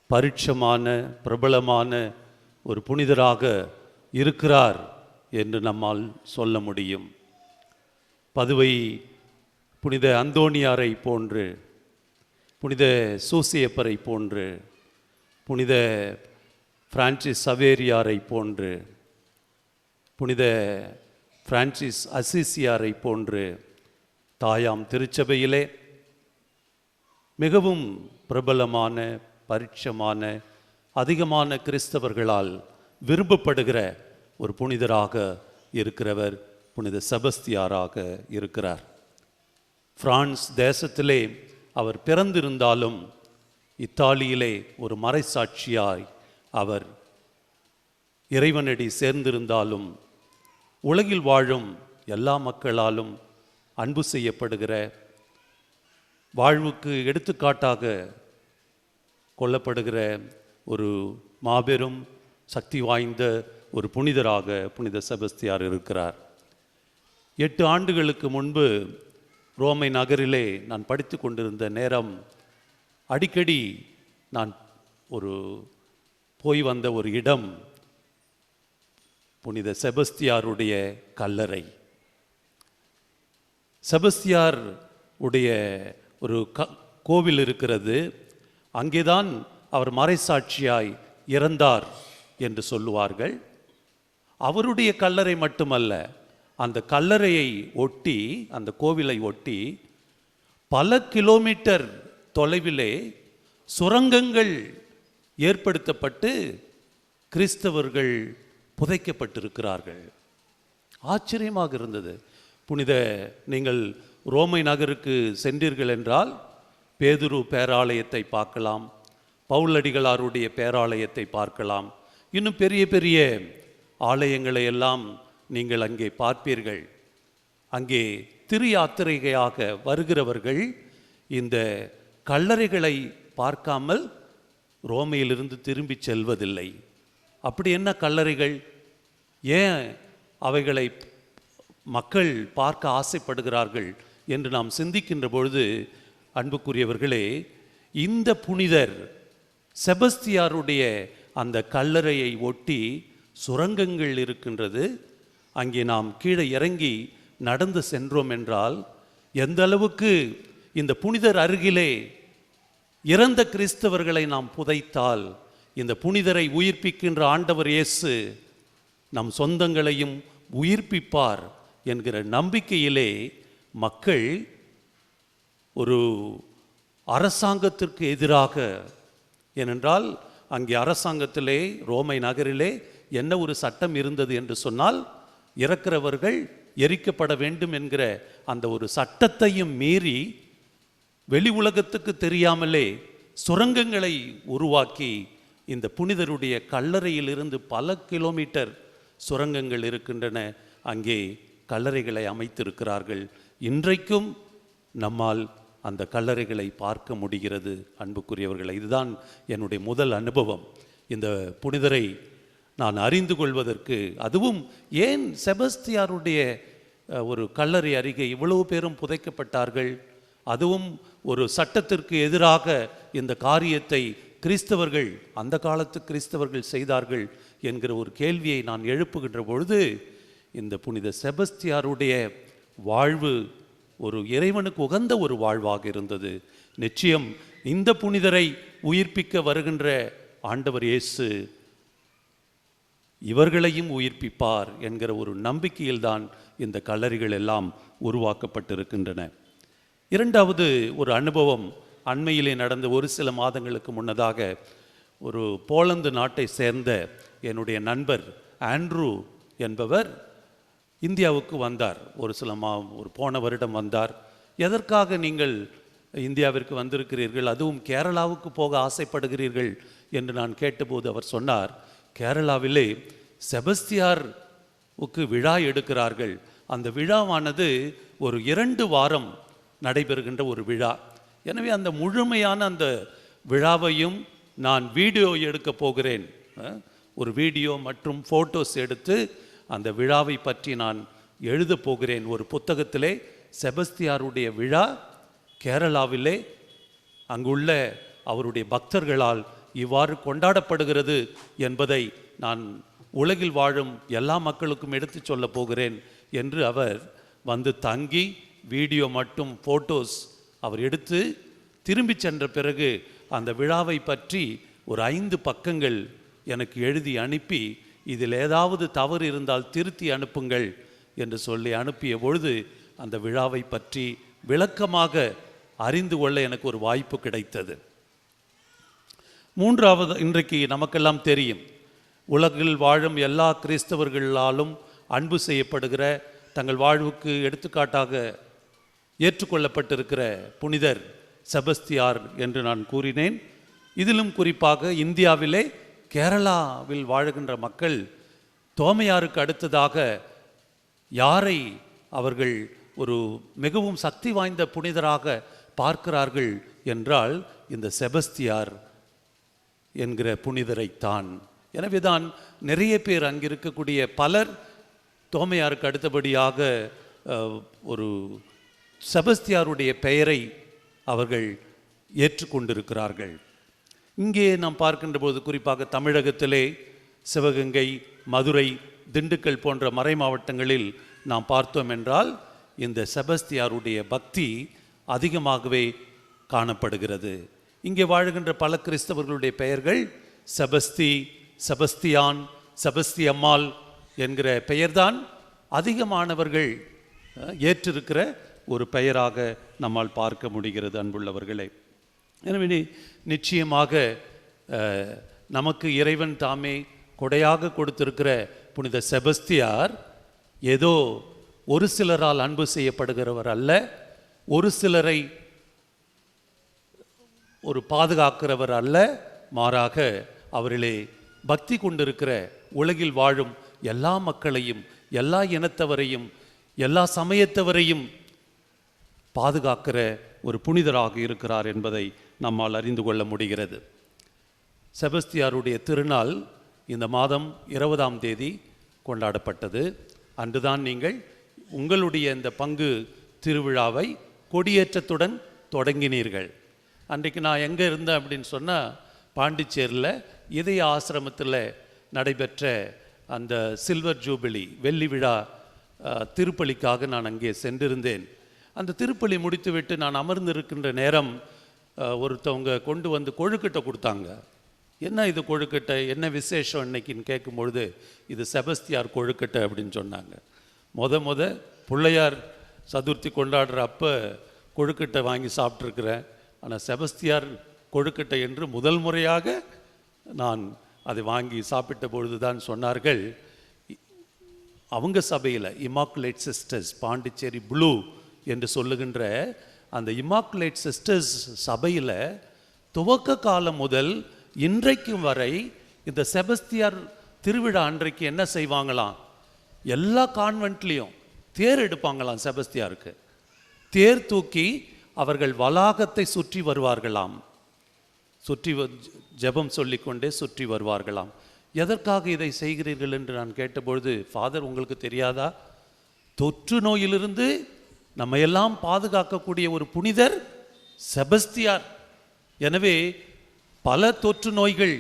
பரிட்சமான பிரபலமான ஒரு புனிதராக இருக்கிறார் என்று நம்மால் சொல்ல முடியும். பதுவை புனித அந்தோணியாரை போன்று, புனித சூசியப்பரை போன்று, புனித பிரான்சிஸ் சவேரியாரை போன்று, புனித பிரான்சிஸ் அசிசியாரை போன்று தாயாம் திருச்சபையிலே மிகவும் பிரபலமான பரிட்சமான அதிகமான கிறிஸ்தவர்களால் விரும்பப்படுகிற ஒரு புனிதராக இருக்கிறவர் புனித செபஸ்தியாராக இருக்கிறார். பிரான்ஸ் தேசத்திலே அவர் பிறந்திருந்தாலும் இத்தாலியிலே ஒரு மறைசாட்சியாய் அவர் இறைவனடி சேர்ந்திருந்தாலும் உலகில் வாழும் எல்லா மக்களாலும் அன்பு செய்யப்படுகிற, வாழ்வுக்கு எடுத்துக்காட்டாக கொள்ளப்படுகிற ஒரு மாபெரும் சக்தி வாய்ந்த ஒரு புனிதராக புனித செபஸ்தியார் இருக்கிறார். 8 ஆண்டுகளுக்கு முன்பு ரோமை நகரிலே நான் படித்து கொண்டிருந்த நேரம் அடிக்கடி நான் போய் வந்த ஒரு இடம் புனித செபஸ்தியாருடைய கல்லறை. செபஸ்தியார் உடைய ஒரு கோவில் இருக்கிறது. அங்கேதான் அவர் மறைசாட்சியாய் இறந்தார் என்று சொல்லுவார்கள். அவருடைய கல்லறை மட்டுமல்ல, அந்த கல்லறையை ஒட்டி, அந்த கோவிலை ஒட்டி பல கிலோமீட்டர் தொலைவிலே சுரங்கங்கள் ஏற்படுத்தப்பட்டு கிறிஸ்தவர்கள் புதைக்கப்பட்டிருக்கிறார்கள். ஆச்சரியமாக இருந்தது. நீங்கள் ரோமை நகருக்கு சென்றீர்கள் என்றால் பேதுரு பேராலயத்தை பார்க்கலாம், பவுலடிகளாருடைய பேராலயத்தை பார்க்கலாம், இன்னும் பெரிய பெரிய ஆலயங்களை எல்லாம் நீங்கள் அங்கே பார்ப்பீர்கள். அங்கே திரு யாத்திரையாக வருகிறவர்கள் இந்த கல்லறைகளை பார்க்காமல் ரோமையிலிருந்து திரும்பி செல்வதில்லை. அப்படி என்ன கல்லறைகள்? ஏன் அவைகளை மக்கள் பார்க்க ஆசைப்படுகிறார்கள் என்று நாம் சிந்திக்கின்ற பொழுது, அன்புக்குரியவர்களே, இந்த புனிதர் செபஸ்தியாருடைய அந்த கல்லறையை ஒட்டி சுரங்கங்கள் இருக்கின்றது. அங்கே நாம் கீழே இறங்கி நடந்து சென்றோம் என்றால் எந்த அளவுக்கு இந்த புனிதர் அருகிலே இறந்த கிறிஸ்தவர்களை நாம் புதைத்தால் இந்த புனிதரை உயிர்ப்பிக்கின்ற ஆண்டவர் இயேசு நம் சொந்தங்களையும் உயிர்ப்பிப்பார் என்கிற நம்பிக்கையிலே மக்கள் ஒரு அரசாங்கத்திற்கு எதிராக, ஏனென்றால் அங்கே அரசாங்கத்திலே ரோமை நகரிலே என்ன ஒரு சட்டம் இருந்தது என்று சொன்னால், இறக்கிறவர்கள் எரிக்கப்பட வேண்டும் என்கிற அந்த ஒரு சட்டத்தையும் மீறி வெளி உலகத்துக்கு தெரியாமலே சுரங்கங்களை உருவாக்கி இந்த புனிதருடைய கல்லறையிலிருந்து பல கிலோமீட்டர் சுரங்கங்கள் இருக்கின்றன, அங்கே கல்லறைகளை அமைத்திருக்கிறார்கள். இன்றைக்கும் நம்மால் அந்த கல்லறைகளை பார்க்க முடிகிறது. அன்புக்குரியவர்களை, இதுதான் என்னுடைய முதல் அனுபவம். இந்த புனிதரை நான் அறிந்து கொள்வதற்கு, அதுவும் ஏன் செபஸ்தியாருடைய ஒரு கல்லறை அருகே இவ்வளவு பேரும் புதைக்கப்பட்டார்கள், அதுவும் ஒரு சட்டத்திற்கு எதிராக இந்த காரியத்தை கிறிஸ்தவர்கள், அந்த காலத்து கிறிஸ்தவர்கள் செய்தார்கள் என்கிற ஒரு கேள்வியை நான் எழுப்புகின்ற பொழுது, இந்த புனித செபஸ்தியாருடைய வாழ்வு ஒரு இறைவனுக்கு உகந்த ஒரு வாழ்வாக இருந்தது. நிச்சயம் இந்த புனிதரை உயிர்ப்பிக்க வருகின்ற ஆண்டவர் இயேசு இவர்களையும் உயிர்ப்பிப்பார் என்கிற ஒரு நம்பிக்கையில்தான் இந்த கல்லறைகள் எல்லாம் உருவாக்கப்பட்டிருக்கின்றன. இரண்டாவது ஒரு அனுபவம் அண்மையிலே நடந்த ஒரு சில மாதங்களுக்கு முன்னதாக ஒரு போலந்து நாட்டை சேர்ந்த என்னுடைய நண்பர் ஆண்ட்ரூ என்பவர் இந்தியாவுக்கு வந்தார். ஒரு போன வருடம் வந்தார். எதற்காக நீங்கள் இந்தியாவிற்கு வந்திருக்கிறீர்கள், அதுவும் கேரளாவுக்கு போக ஆசைப்படுகிறீர்கள் என்று நான் கேட்டபோது அவர் சொன்னார், கேரளாவிலே செபஸ்தியாருக்கு விழா எடுக்கிறார்கள். அந்த விழாவானது ஒரு 2 வாரம் நடைபெறுகின்ற ஒரு விழா. எனவே அந்த முழுமையான அந்த விழாவையும் நான் வீடியோ எடுக்க போகிறேன். ஒரு வீடியோ மற்றும் ஃபோட்டோஸ் எடுத்து அந்த விழாவை பற்றி நான் எழுத போகிறேன். ஒரு புத்தகத்திலே செபஸ்தியாருடைய விழா கேரளாவிலே அங்குள்ள அவருடைய பக்தர்களால் இவ்வாறு கொண்டாடப்படுகிறது என்பதை நான் உலகில் வாழும் எல்லா மக்களுக்கும் எடுத்து சொல்ல போகிறேன் என்று அவர் வந்து தங்கி வீடியோ மற்றும் ஃபோட்டோஸ் அவர் எடுத்து திரும்பி சென்ற பிறகு அந்த விழாவை பற்றி ஒரு 5 பக்கங்கள் எனக்கு எழுதி அனுப்பி, இதில் ஏதாவது தவறு இருந்தால் திருத்தி அனுப்புங்கள் என்று சொல்லி அனுப்பிய பொழுது அந்த விழாவை பற்றி விளக்கமாக அறிந்து கொள்ள எனக்கு ஒரு வாய்ப்பு கிடைத்தது. மூன்றாவது, இன்றைக்கு நமக்கெல்லாம் தெரியும், உலகில் வாழும் எல்லா கிறிஸ்தவர்களாலும் அன்பு செய்யப்படுகிற, தங்கள் வாழ்வுக்கு எடுத்துக்காட்டாக ஏற்றுக்கொள்ளப்பட்டிருக்கிற புனிதர் செபஸ்தியார் என்று நான் கூறினேன். இதிலும் குறிப்பாக இந்தியாவிலே கேரளாவில் வாழுகின்ற மக்கள் தோமையாருக்கு அடுத்ததாக யாரை அவர்கள் ஒரு மிகவும் சக்தி வாய்ந்த புனிதராக பார்க்கிறார்கள் என்றால் இந்த செபஸ்தியார் என்கிற புனிதரைத்தான். எனவேதான் நிறைய பேர் அங்கிருக்கக்கூடிய பலர் தோமையாருக்கு அடுத்தபடியாக ஒரு செபஸ்தியாருடைய பெயரை அவர்கள் ஏற்றுக்கொண்டிருக்கிறார்கள். இங்கே நாம் பார்க்கின்ற போது குறிப்பாக தமிழகத்திலே சிவகங்கை, மதுரை, திண்டுக்கல் போன்ற மறை மாவட்டங்களில் நாம் பார்த்தோம் என்றால் இந்த செபஸ்தியாருடைய பக்தி அதிகமாகவே காணப்படுகிறது. இங்கே வாழுகின்ற பல கிறிஸ்தவர்களுடைய பெயர்கள் செபஸ்தி, செபஸ்தியான், செபஸ்தியம்மாள் என்கிற பெயர்தான் அதிகமானவர்கள் ஏற்றிருக்கிற ஒரு பெயராக நம்மால் பார்க்க முடிகிறது. அன்புள்ளவர்களே, எனவே நிச்சயமாக நமக்கு இறைவன் தாமே கொடையாக கொடுத்திருக்கிற புனித செபஸ்தியார் ஏதோ ஒரு சிலரால் அன்பு செய்யப்படுகிறவர் அல்ல, ஒரு சிலரை ஒரு பாதுகாக்கிறவர் அல்ல, மாறாக அவர்களே பக்தி கொண்டிருக்கிற உலகில் வாழும் எல்லா மக்களையும், எல்லா இனத்தவரையும், எல்லா சமயத்தவரையும் பாதுகாக்கிற ஒரு புனிதராக இருக்கிறார் என்பதை நம்மால் அறிந்து கொள்ள முடிகிறது. செபஸ்தியாருடைய திருநாள் இந்த மாதம் 20ஆம் தேதி கொண்டாடப்பட்டது. அன்றுதான் நீங்கள் உங்களுடைய இந்த பங்கு திருவிழாவை கொடியேற்றத்துடன் தொடங்கினீர்கள். அன்றைக்கு நான் எங்கே இருந்தேன் அப்படின்னு சொன்னால், பாண்டிச்சேரியில் இதய ஆசிரமத்தில் நடைபெற்ற அந்த சில்வர் ஜூபிலி வெள்ளி விழா திருப்பலிக்காக நான் அங்கே சென்றிருந்தேன். அந்த திருப்பலி முடித்துவிட்டு நான் அமர்ந்திருக்கின்ற நேரம் ஒருத்தவங்க கொண்டு வந்து கொழுக்கட்டை கொடுத்தாங்க. என்ன இது கொழுக்கட்டை, என்ன விசேஷம் இன்னைக்குன்னு கேட்கும்பொழுது, இது செபஸ்தியார் கொழுக்கட்டை அப்படின்னு சொன்னாங்க. முத பிள்ளையார் சதுர்த்தி கொண்டாடுற அப்போ கொழுக்கட்டை வாங்கி சாப்பிட்ருக்கிறேன். ஆனால் செபஸ்தியார் கொழுக்கட்டை என்று முதல் முறையாக நான் அதை வாங்கி சாப்பிட்ட பொழுது தான் சொன்னார்கள், அவங்க சபையில் இமாக்குலேட் சிஸ்டர்ஸ் பாண்டிச்சேரி ப்ளூ என்று சொல்லுகின்ற அந்த இமாக்குலேட் சிஸ்டர்ஸ் சபையில் துவக்க காலம் முதல் இன்றைக்கும் வரை இந்த செபஸ்தியார் திருவிழா அன்றைக்கு என்ன செய்வாங்களாம், எல்லா கான்வென்ட்லேயும் தேர் எடுப்பாங்களாம். செபஸ்தியாருக்கு தேர் தூக்கி அவர்கள் வளாகத்தை சுற்றி வருவார்களாம். சுற்றி ஜெபம் சொல்லிக்கொண்டே சுற்றி வருவார்களாம். எதற்காக இதை செய்கிறீர்கள் என்று நான் கேட்டபொழுது, ஃபாதர் உங்களுக்கு தெரியாதா, தொற்று நோயிலிருந்து நம்ம எல்லாம் பாதுகாக்கக்கூடிய ஒரு புனிதர் செபஸ்தியார். எனவே பல தொற்று நோய்கள்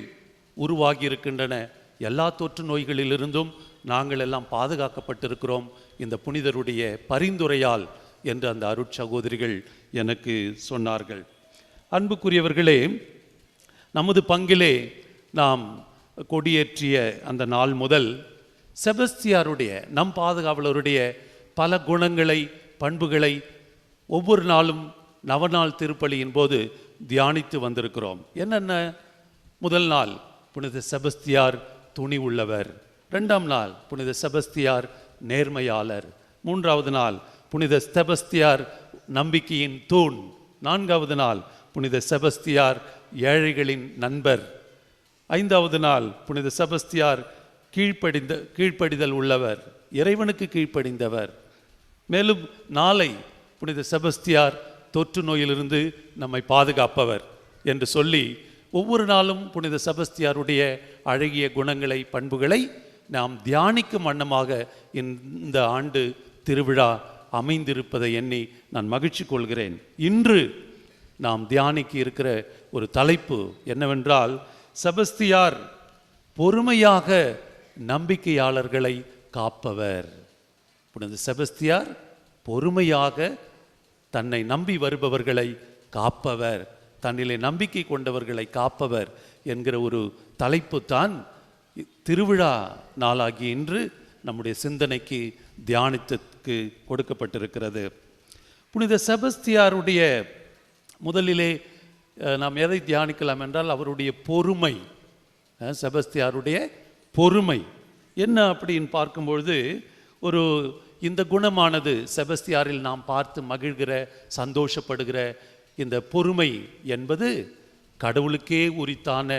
உருவாகி இருக்கின்றன. எல்லா தொற்று நோய்களிலிருந்தும் நாங்கள் எல்லாம் பாதுகாக்கப்பட்டிருக்கிறோம் இந்த புனிதருடைய பரிந்துரையால் என்று அந்த அருட்சகோதரிகள் எனக்கு சொன்னார்கள். அன்புக்குரியவர்களே, நமது பங்கிலே நாம் கொடியேற்றிய அந்த நாள் முதல் செபஸ்தியாருடைய நம் பாதுகாவலருடைய பல குணங்களை பண்புகளை ஒவ்வொரு நாளும் நவநாள் திருப்பலியின் போது தியானித்து வந்திருக்கிறோம். என்னென்ன? முதல் நாள் புனித செபஸ்தியார் துணி உள்ளவர். 2ஆம் நாள் புனித செபஸ்தியார் நேர்மையாளர். 3வது நாள் புனித செபஸ்தியார் நம்பிக்கையின் தூண். 4வது நாள் புனித செபஸ்தியார் ஏழைகளின் நண்பர். 5வது நாள் புனித செபஸ்தியார் கீழ்ப்படிதல் உள்ளவர், இறைவனுக்கு கீழ்ப்படிந்தவர். மேலும் நாளை புனித செபஸ்தியார் தொற்று நோயிலிருந்து நம்மை பாதுகாப்பவர் என்று சொல்லி ஒவ்வொரு நாளும் புனித செபஸ்தியாருடைய அழகிய குணங்களை பண்புகளை நாம் தியானிக்கும் வண்ணமாக இந்த ஆண்டு திருவிழா அமைந்திருப்பதை எண்ணி நான் மகிழ்ச்சி கொள்கிறேன். இன்று நாம் தியானிக்க இருக்கிற ஒரு தலைப்பு என்னவென்றால், செபஸ்தியார் பொறுமையாக நம்பிக்கையாளர்களை காப்பவர். புனித செபஸ்தியார் பொறுமையாக தன்னை நம்பி வருபவர்களை காப்பவர், தன்னிலே நம்பிக்கை கொண்டவர்களை காப்பவர் என்கிற ஒரு தலைப்பு தான் திருவிழா நாளாகி இன்று நம்முடைய சிந்தனைக்கு தியானத்திற்கு கொடுக்கப்பட்டிருக்கிறது. புனித செபஸ்தியாருடைய முதலிலே நாம் எதை தியானிக்கலாம் என்றால், அவருடைய பொறுமை. செபஸ்தியாருடைய பொறுமை என்ன அப்படின்னு பார்க்கும்பொழுது, ஒரு இந்த குணமானது செபஸ்தியாரில் நாம் பார்த்து மகிழ்கிற சந்தோஷப்படுகிற இந்த பொறுமை என்பது கடவுளுக்கே உரித்தான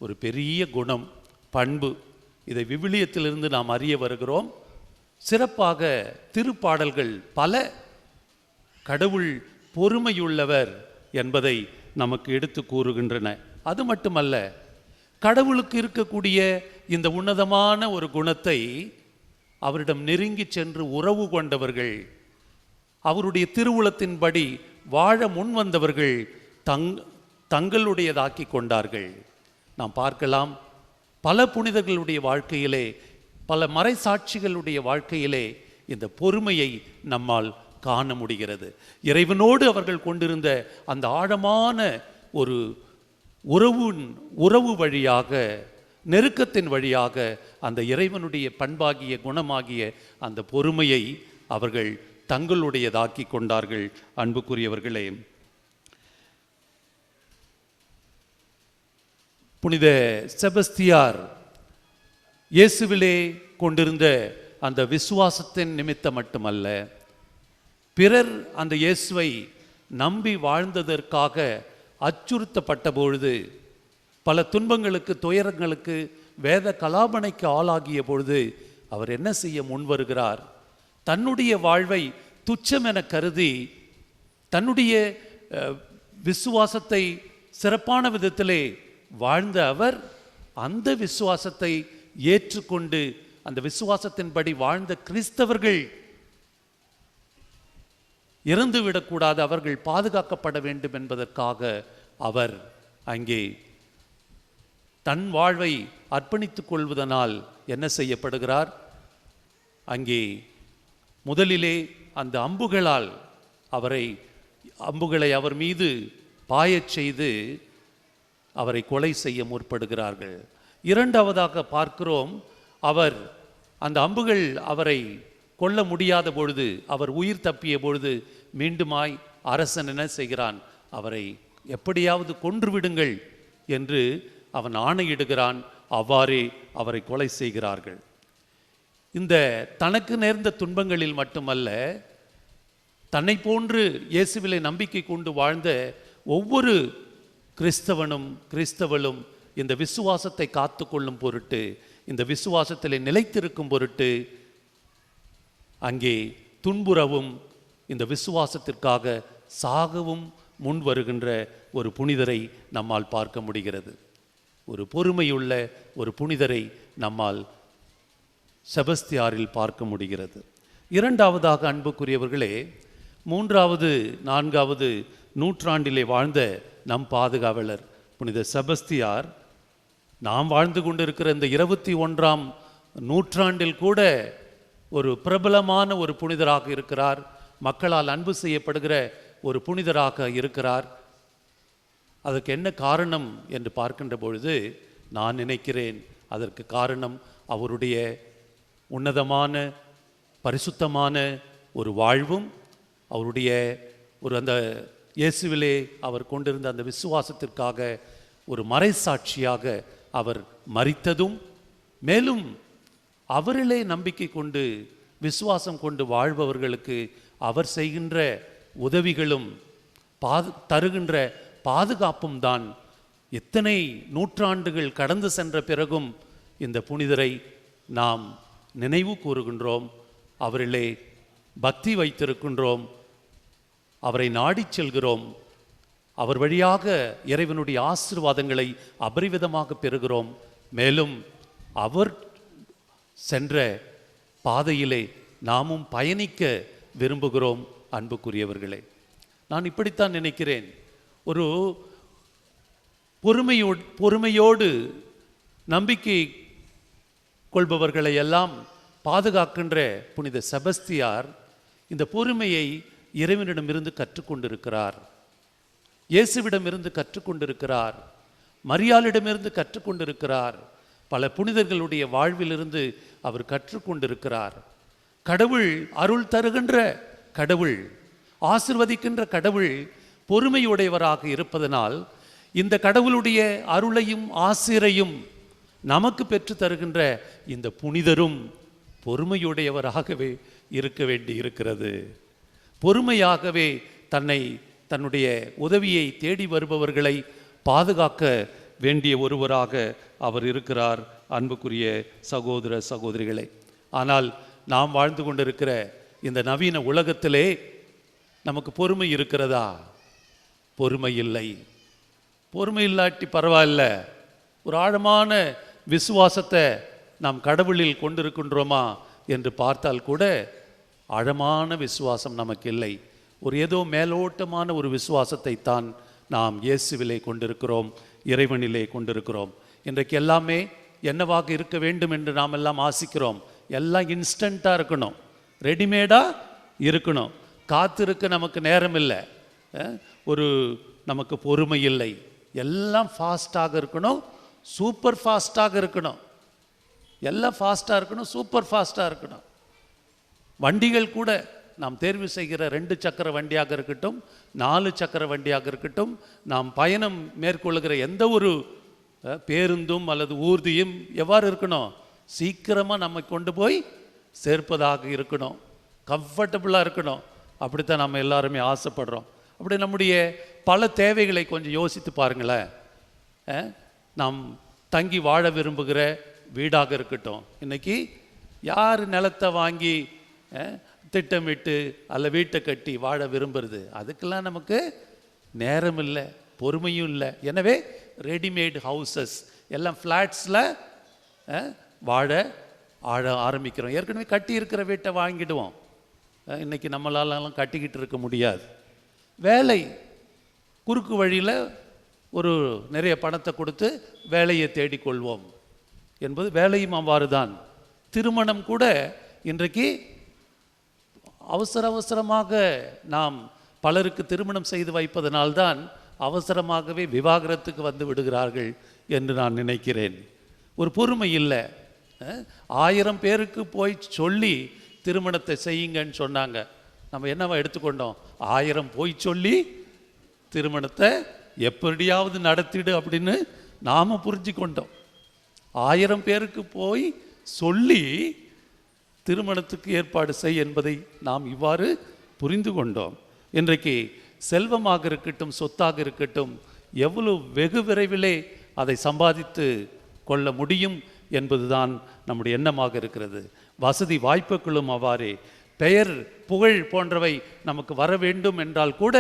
ஒரு பெரிய குணம், பண்பு. இதை விவிலியத்திலிருந்து நாம் அறிய வருகிறோம். சிறப்பாக திருப்பாடல்கள் பல கடவுள் பொறுமையுள்ளவர் என்பதை நமக்கு எடுத்து கூறுகின்றன. அது மட்டுமல்ல, கடவுளுக்கு இருக்கக்கூடிய இந்த உன்னதமான ஒரு குணத்தை அவரிடம் நெருங்கி சென்று உறவு கொண்டவர்கள், அவருடைய திருவுளத்தின்படி வாழ முன் வந்தவர்கள் தங்களுடையதாக்கி கொண்டார்கள். நாம் பார்க்கலாம், பல புனிதர்களுடைய வாழ்க்கையிலே, பல மறைசாட்சிகளுடைய வாழ்க்கையிலே இந்த பொறுமையை நம்மால் காண முடிகிறது. இறைவனோடு அவர்கள் கொண்டிருந்த அந்த ஆழமான ஒரு உறவு வழியாக, நெருக்கத்தின் வழியாக அந்த இறைவனுடைய பண்பாகிய குணமாகிய அந்த பொறுமையை அவர்கள் தங்களுடையதாக்கி கொண்டார்கள். அன்புக்குரியவர்களே, புனித செபஸ்தியார் இயேசுவிலே கொண்டிருந்த அந்த விசுவாசத்தின் நிமித்தம் மட்டுமல்ல, பிறர் அந்த இயேசுவை நம்பி வாழ்ந்ததற்காக அச்சுறுத்தப்பட்ட பொழுது, பல துன்பங்களுக்கு துயரங்களுக்கு வேத கலாபனைக்கு ஆளாகிய பொழுது அவர் என்ன செய்ய முன்வருகிறார்? தன்னுடைய வாழ்வை துச்சம் என கருதி தன்னுடைய விசுவாசத்தை சிறப்பான விதத்திலே வாழ்ந்த அவர் அந்த விசுவாசத்தை ஏற்றுக்கொண்டு அந்த விசுவாசத்தின்படி வாழ்ந்த கிறிஸ்தவர்கள் இறந்துவிடக்கூடாது, அவர்கள் பாதுகாக்கப்பட வேண்டும் என்பதற்காக அவர் அங்கே தன் வாழ்வை அர்ப்பணித்துக் கொள்வதனால் என்ன செய்யப்படுகிறார்? அங்கே முதலிலே அந்த அம்புகளை அவர் மீது பாயச் செய்து அவரை கொலை செய்ய முற்படுகிறார்கள். இரண்டாவதாக பார்க்கிறோம், அவர் அந்த அம்புகள் அவரை கொல்ல முடியாத பொழுது, அவர் உயிர் தப்பிய பொழுது மீண்டுமாய் அரசன் என்ன செய்கிறான்? அவரை எப்படியாவது கொன்றுவிடுங்கள் என்று அவன் ஆணையிடுகிறான். அவ்வாறே அவரை கொலை செய்கிறார்கள். இந்த தனக்கு நேர்ந்த துன்பங்களில் மட்டுமல்ல, தன்னை போன்று இயேசுவிலே நம்பிக்கை கொண்டு வாழ்ந்த ஒவ்வொரு கிறிஸ்தவளும் இந்த விசுவாசத்தை காத்து கொள்ளும் பொருட்டு, இந்த விசுவாசத்திலே நிலைத்திருக்கும் பொருட்டு அங்கே துன்புறவும் இந்த விசுவாசத்திற்காக சாகவும் முன் வருகின்ற ஒரு புனிதரை நம்மால் பார்க்க முடிகிறது. ஒரு பொறுமையுள்ள ஒரு புனிதரை நம்மால் செபஸ்தியாரில் பார்க்க முடிகிறது. இரண்டாவதாக அன்புக்குரியவர்களே, 3வது 4வது நூற்றாண்டிலே வாழ்ந்த நம் பாதுகாவலர் புனித செபஸ்தியார் நாம் வாழ்ந்து கொண்டிருக்கிற இந்த 21ஆம் நூற்றாண்டில் கூட ஒரு பிரபலமான ஒரு புனிதராக இருக்கிறார். மக்களால் அன்பு செய்யப்படுகிற ஒரு புனிதராக இருக்கிறார். அதற்கு என்ன காரணம் என்று பார்க்கின்ற பொழுது நான் நினைக்கிறேன், அதற்கு காரணம் அவருடைய உன்னதமான பரிசுத்தமான ஒரு வாழ்வும், அவருடைய அந்த இயேசுவிலே அவர் கொண்டிருந்த அந்த விசுவாசத்திற்காக ஒரு மறைசாட்சியாக அவர் மரித்ததும், மேலும் அவரிலே நம்பிக்கை கொண்டு விசுவாசம் கொண்டு வாழ்பவர்களுக்கு அவர் செய்கின்ற உதவிகளும் தருகின்ற பாதுகாப்பும் தான் எத்தனை நூற்றாண்டுகள் கடந்து சென்ற பிறகும் இந்த புனிதரை நாம் நினைவு கூறுகின்றோம், அவரிலே பக்தி வைத்திருக்கின்றோம், அவரை நாடிச் செல்கிறோம், அவர் வழியாக இறைவனுடைய ஆசீர்வாதங்களை அபரிவிதமாக பெறுகிறோம். மேலும் அவர் சென்ற பாதையிலே நாமும் பயணிக்க விரும்புகிறோம். அன்புக்குரியவர்களே, நான் இப்படித்தான் நினைக்கிறேன். ஒரு பொறுமையோடு நம்பிக்கை கொள்பவர்களை எல்லாம் பாதுகாக்கின்ற புனித செபஸ்தியார் இந்த பொறுமையை இறைவனிடமிருந்து கற்றுக்கொண்டிருக்கிறார், இயேசுவிடமிருந்து கற்றுக்கொண்டிருக்கிறார், மரியாளிடமிருந்து கற்றுக்கொண்டிருக்கிறார், பல புனிதர்களுடைய வாழ்விலிருந்து அவர் கற்றுக்கொண்டிருக்கிறார். கடவுள் அருள் தருகின்ற கடவுள், ஆசிர்வதிக்கின்ற கடவுள் பொறுமையுடையவராக இருப்பதனால் இந்த கடவுளுடைய அருளையும் ஆசிரையும் நமக்கு பெற்று தருகின்ற இந்த புனிதரும் பொறுமையுடையவராகவே இருக்க வேண்டி இருக்கிறது. பொறுமையாகவே தன்னுடைய உதவியை தேடி வருபவர்களை பாதுகாக்க வேண்டிய ஒருவராக அவர் இருக்கிறார். அன்புக்குரிய சகோதர சகோதரிகளே, ஆனால் நாம் வாழ்ந்து கொண்டிருக்கிற இந்த நவீன உலகத்திலே நமக்கு பொறுமை இருக்கிறதா? பொறுமை இல்லை. பொறுமை இல்லாட்டி பரவாயில்ல, ஒரு ஆழமான விசுவாசத்தை நாம் கடவுளில் கொண்டிருக்கின்றோமா என்று பார்த்தால் கூட ஆழமான விசுவாசம் நமக்கு இல்லை. ஒரு ஏதோ மேலோட்டமான ஒரு விசுவாசத்தை தான் நாம் இயேசுவிலே கொண்டிருக்கிறோம், இறைவனிலே கொண்டிருக்கிறோம். இன்றைக்கு எல்லாமே என்னவாக இருக்க வேண்டும் என்று நாம் எல்லாம் ஆசிக்கிறோம். எல்லாம் இன்ஸ்டண்ட்டாக இருக்கணும், ரெடிமேடாக இருக்கணும். காத்திருக்க நமக்கு நேரம் இல்லை, நமக்கு பொறுமை இல்லை. எல்லாம் ஃபாஸ்ட்டாக இருக்கணும், சூப்பர் ஃபாஸ்ட்டாக இருக்கணும். எல்லாம் ஃபாஸ்ட்டாக இருக்கணும், சூப்பர் ஃபாஸ்ட்டாக இருக்கணும். வண்டிகள் கூட நாம் தேர்வு செய்கிற 2 சக்கர வண்டியாக இருக்கட்டும், 4 சக்கர வண்டியாக இருக்கட்டும், நாம் பயணம் மேற்கொள்ளுகிற எந்த ஒரு பேருந்தும் அல்லது ஊர்தியும் எவ்வாறு இருக்கணும்? சீக்கிரமாக நம்மை கொண்டு போய் சேர்ப்பதாக இருக்கணும், கம்ஃபர்டபுளாக இருக்கணும். அப்படித்தான் நம்ம எல்லாருமே ஆசைப்படுறோம். அப்படி நம்முடைய பல தேவைகளை கொஞ்சம் யோசித்து பாருங்களேன். நாம் தங்கி வாழ விரும்புகிற வீடாக இருக்கட்டும், இன்றைக்கி யார் நிலத்தை வாங்கி திட்டமிட்டு அல்ல வீட்டை கட்டி வாழ விரும்புறது? அதுக்கெல்லாம் நமக்கு நேரம் இல்லை, பொறுமையும் இல்லை. எனவே ரெடிமேட் ஹவுசஸ் எல்லாம் ஃப்ளாட்ஸில் வாழ ஆரம்பிக்கிறோம். ஏற்கனவே கட்டி இருக்கிற வீட்டை வாங்கிடுவோம், இன்னைக்கு நம்மளாலலாம் கட்டிக்கிட்டு இருக்க முடியாது. வேலை குறுக்கு வழியில் ஒரு நிறைய பணத்தை கொடுத்து வேலையை தேடிக்கொள்வோம் என்பது வேலையும் அவ்வாறு தான். திருமணம் கூட இன்றைக்கு அவசரமாக நாம் பலருக்கு திருமணம் செய்து வைப்பதனால்தான் அவசரமாகவே விவாகரத்துக்கு வந்து விடுகிறார்கள் என்று நான் நினைக்கிறேன். ஒரு பொறுமை இல்லை. 1000 பேருக்கு போய் சொல்லி திருமணத்தை செய்யுங்கன்னு சொன்னாங்க. நம்ம என்னவா எடுத்துக்கொண்டோம்? 1000 போய் சொல்லி திருமணத்தை எப்படியாவது நடத்திடு அப்படின்னு நாம் புரிஞ்சு கொண்டோம். 1000 பேருக்கு போய் சொல்லி திருமணத்துக்கு ஏற்பாடு செய் என்பதை நாம் இவ்வாறு புரிந்து கொண்டோம். இன்றைக்கு செல்வமாக இருக்கட்டும், சொத்தாக இருக்கட்டும், எவ்வளவு வெகு விரைவிலே அதை சம்பாதித்து கொள்ள முடியும் என்பதுதான் நம்முடைய எண்ணமாக இருக்கிறது. வசதி வாய்ப்புகளும் அவ்வாறே. பெயர் புகழ் போன்றவை நமக்கு வர வேண்டும் என்றால் கூட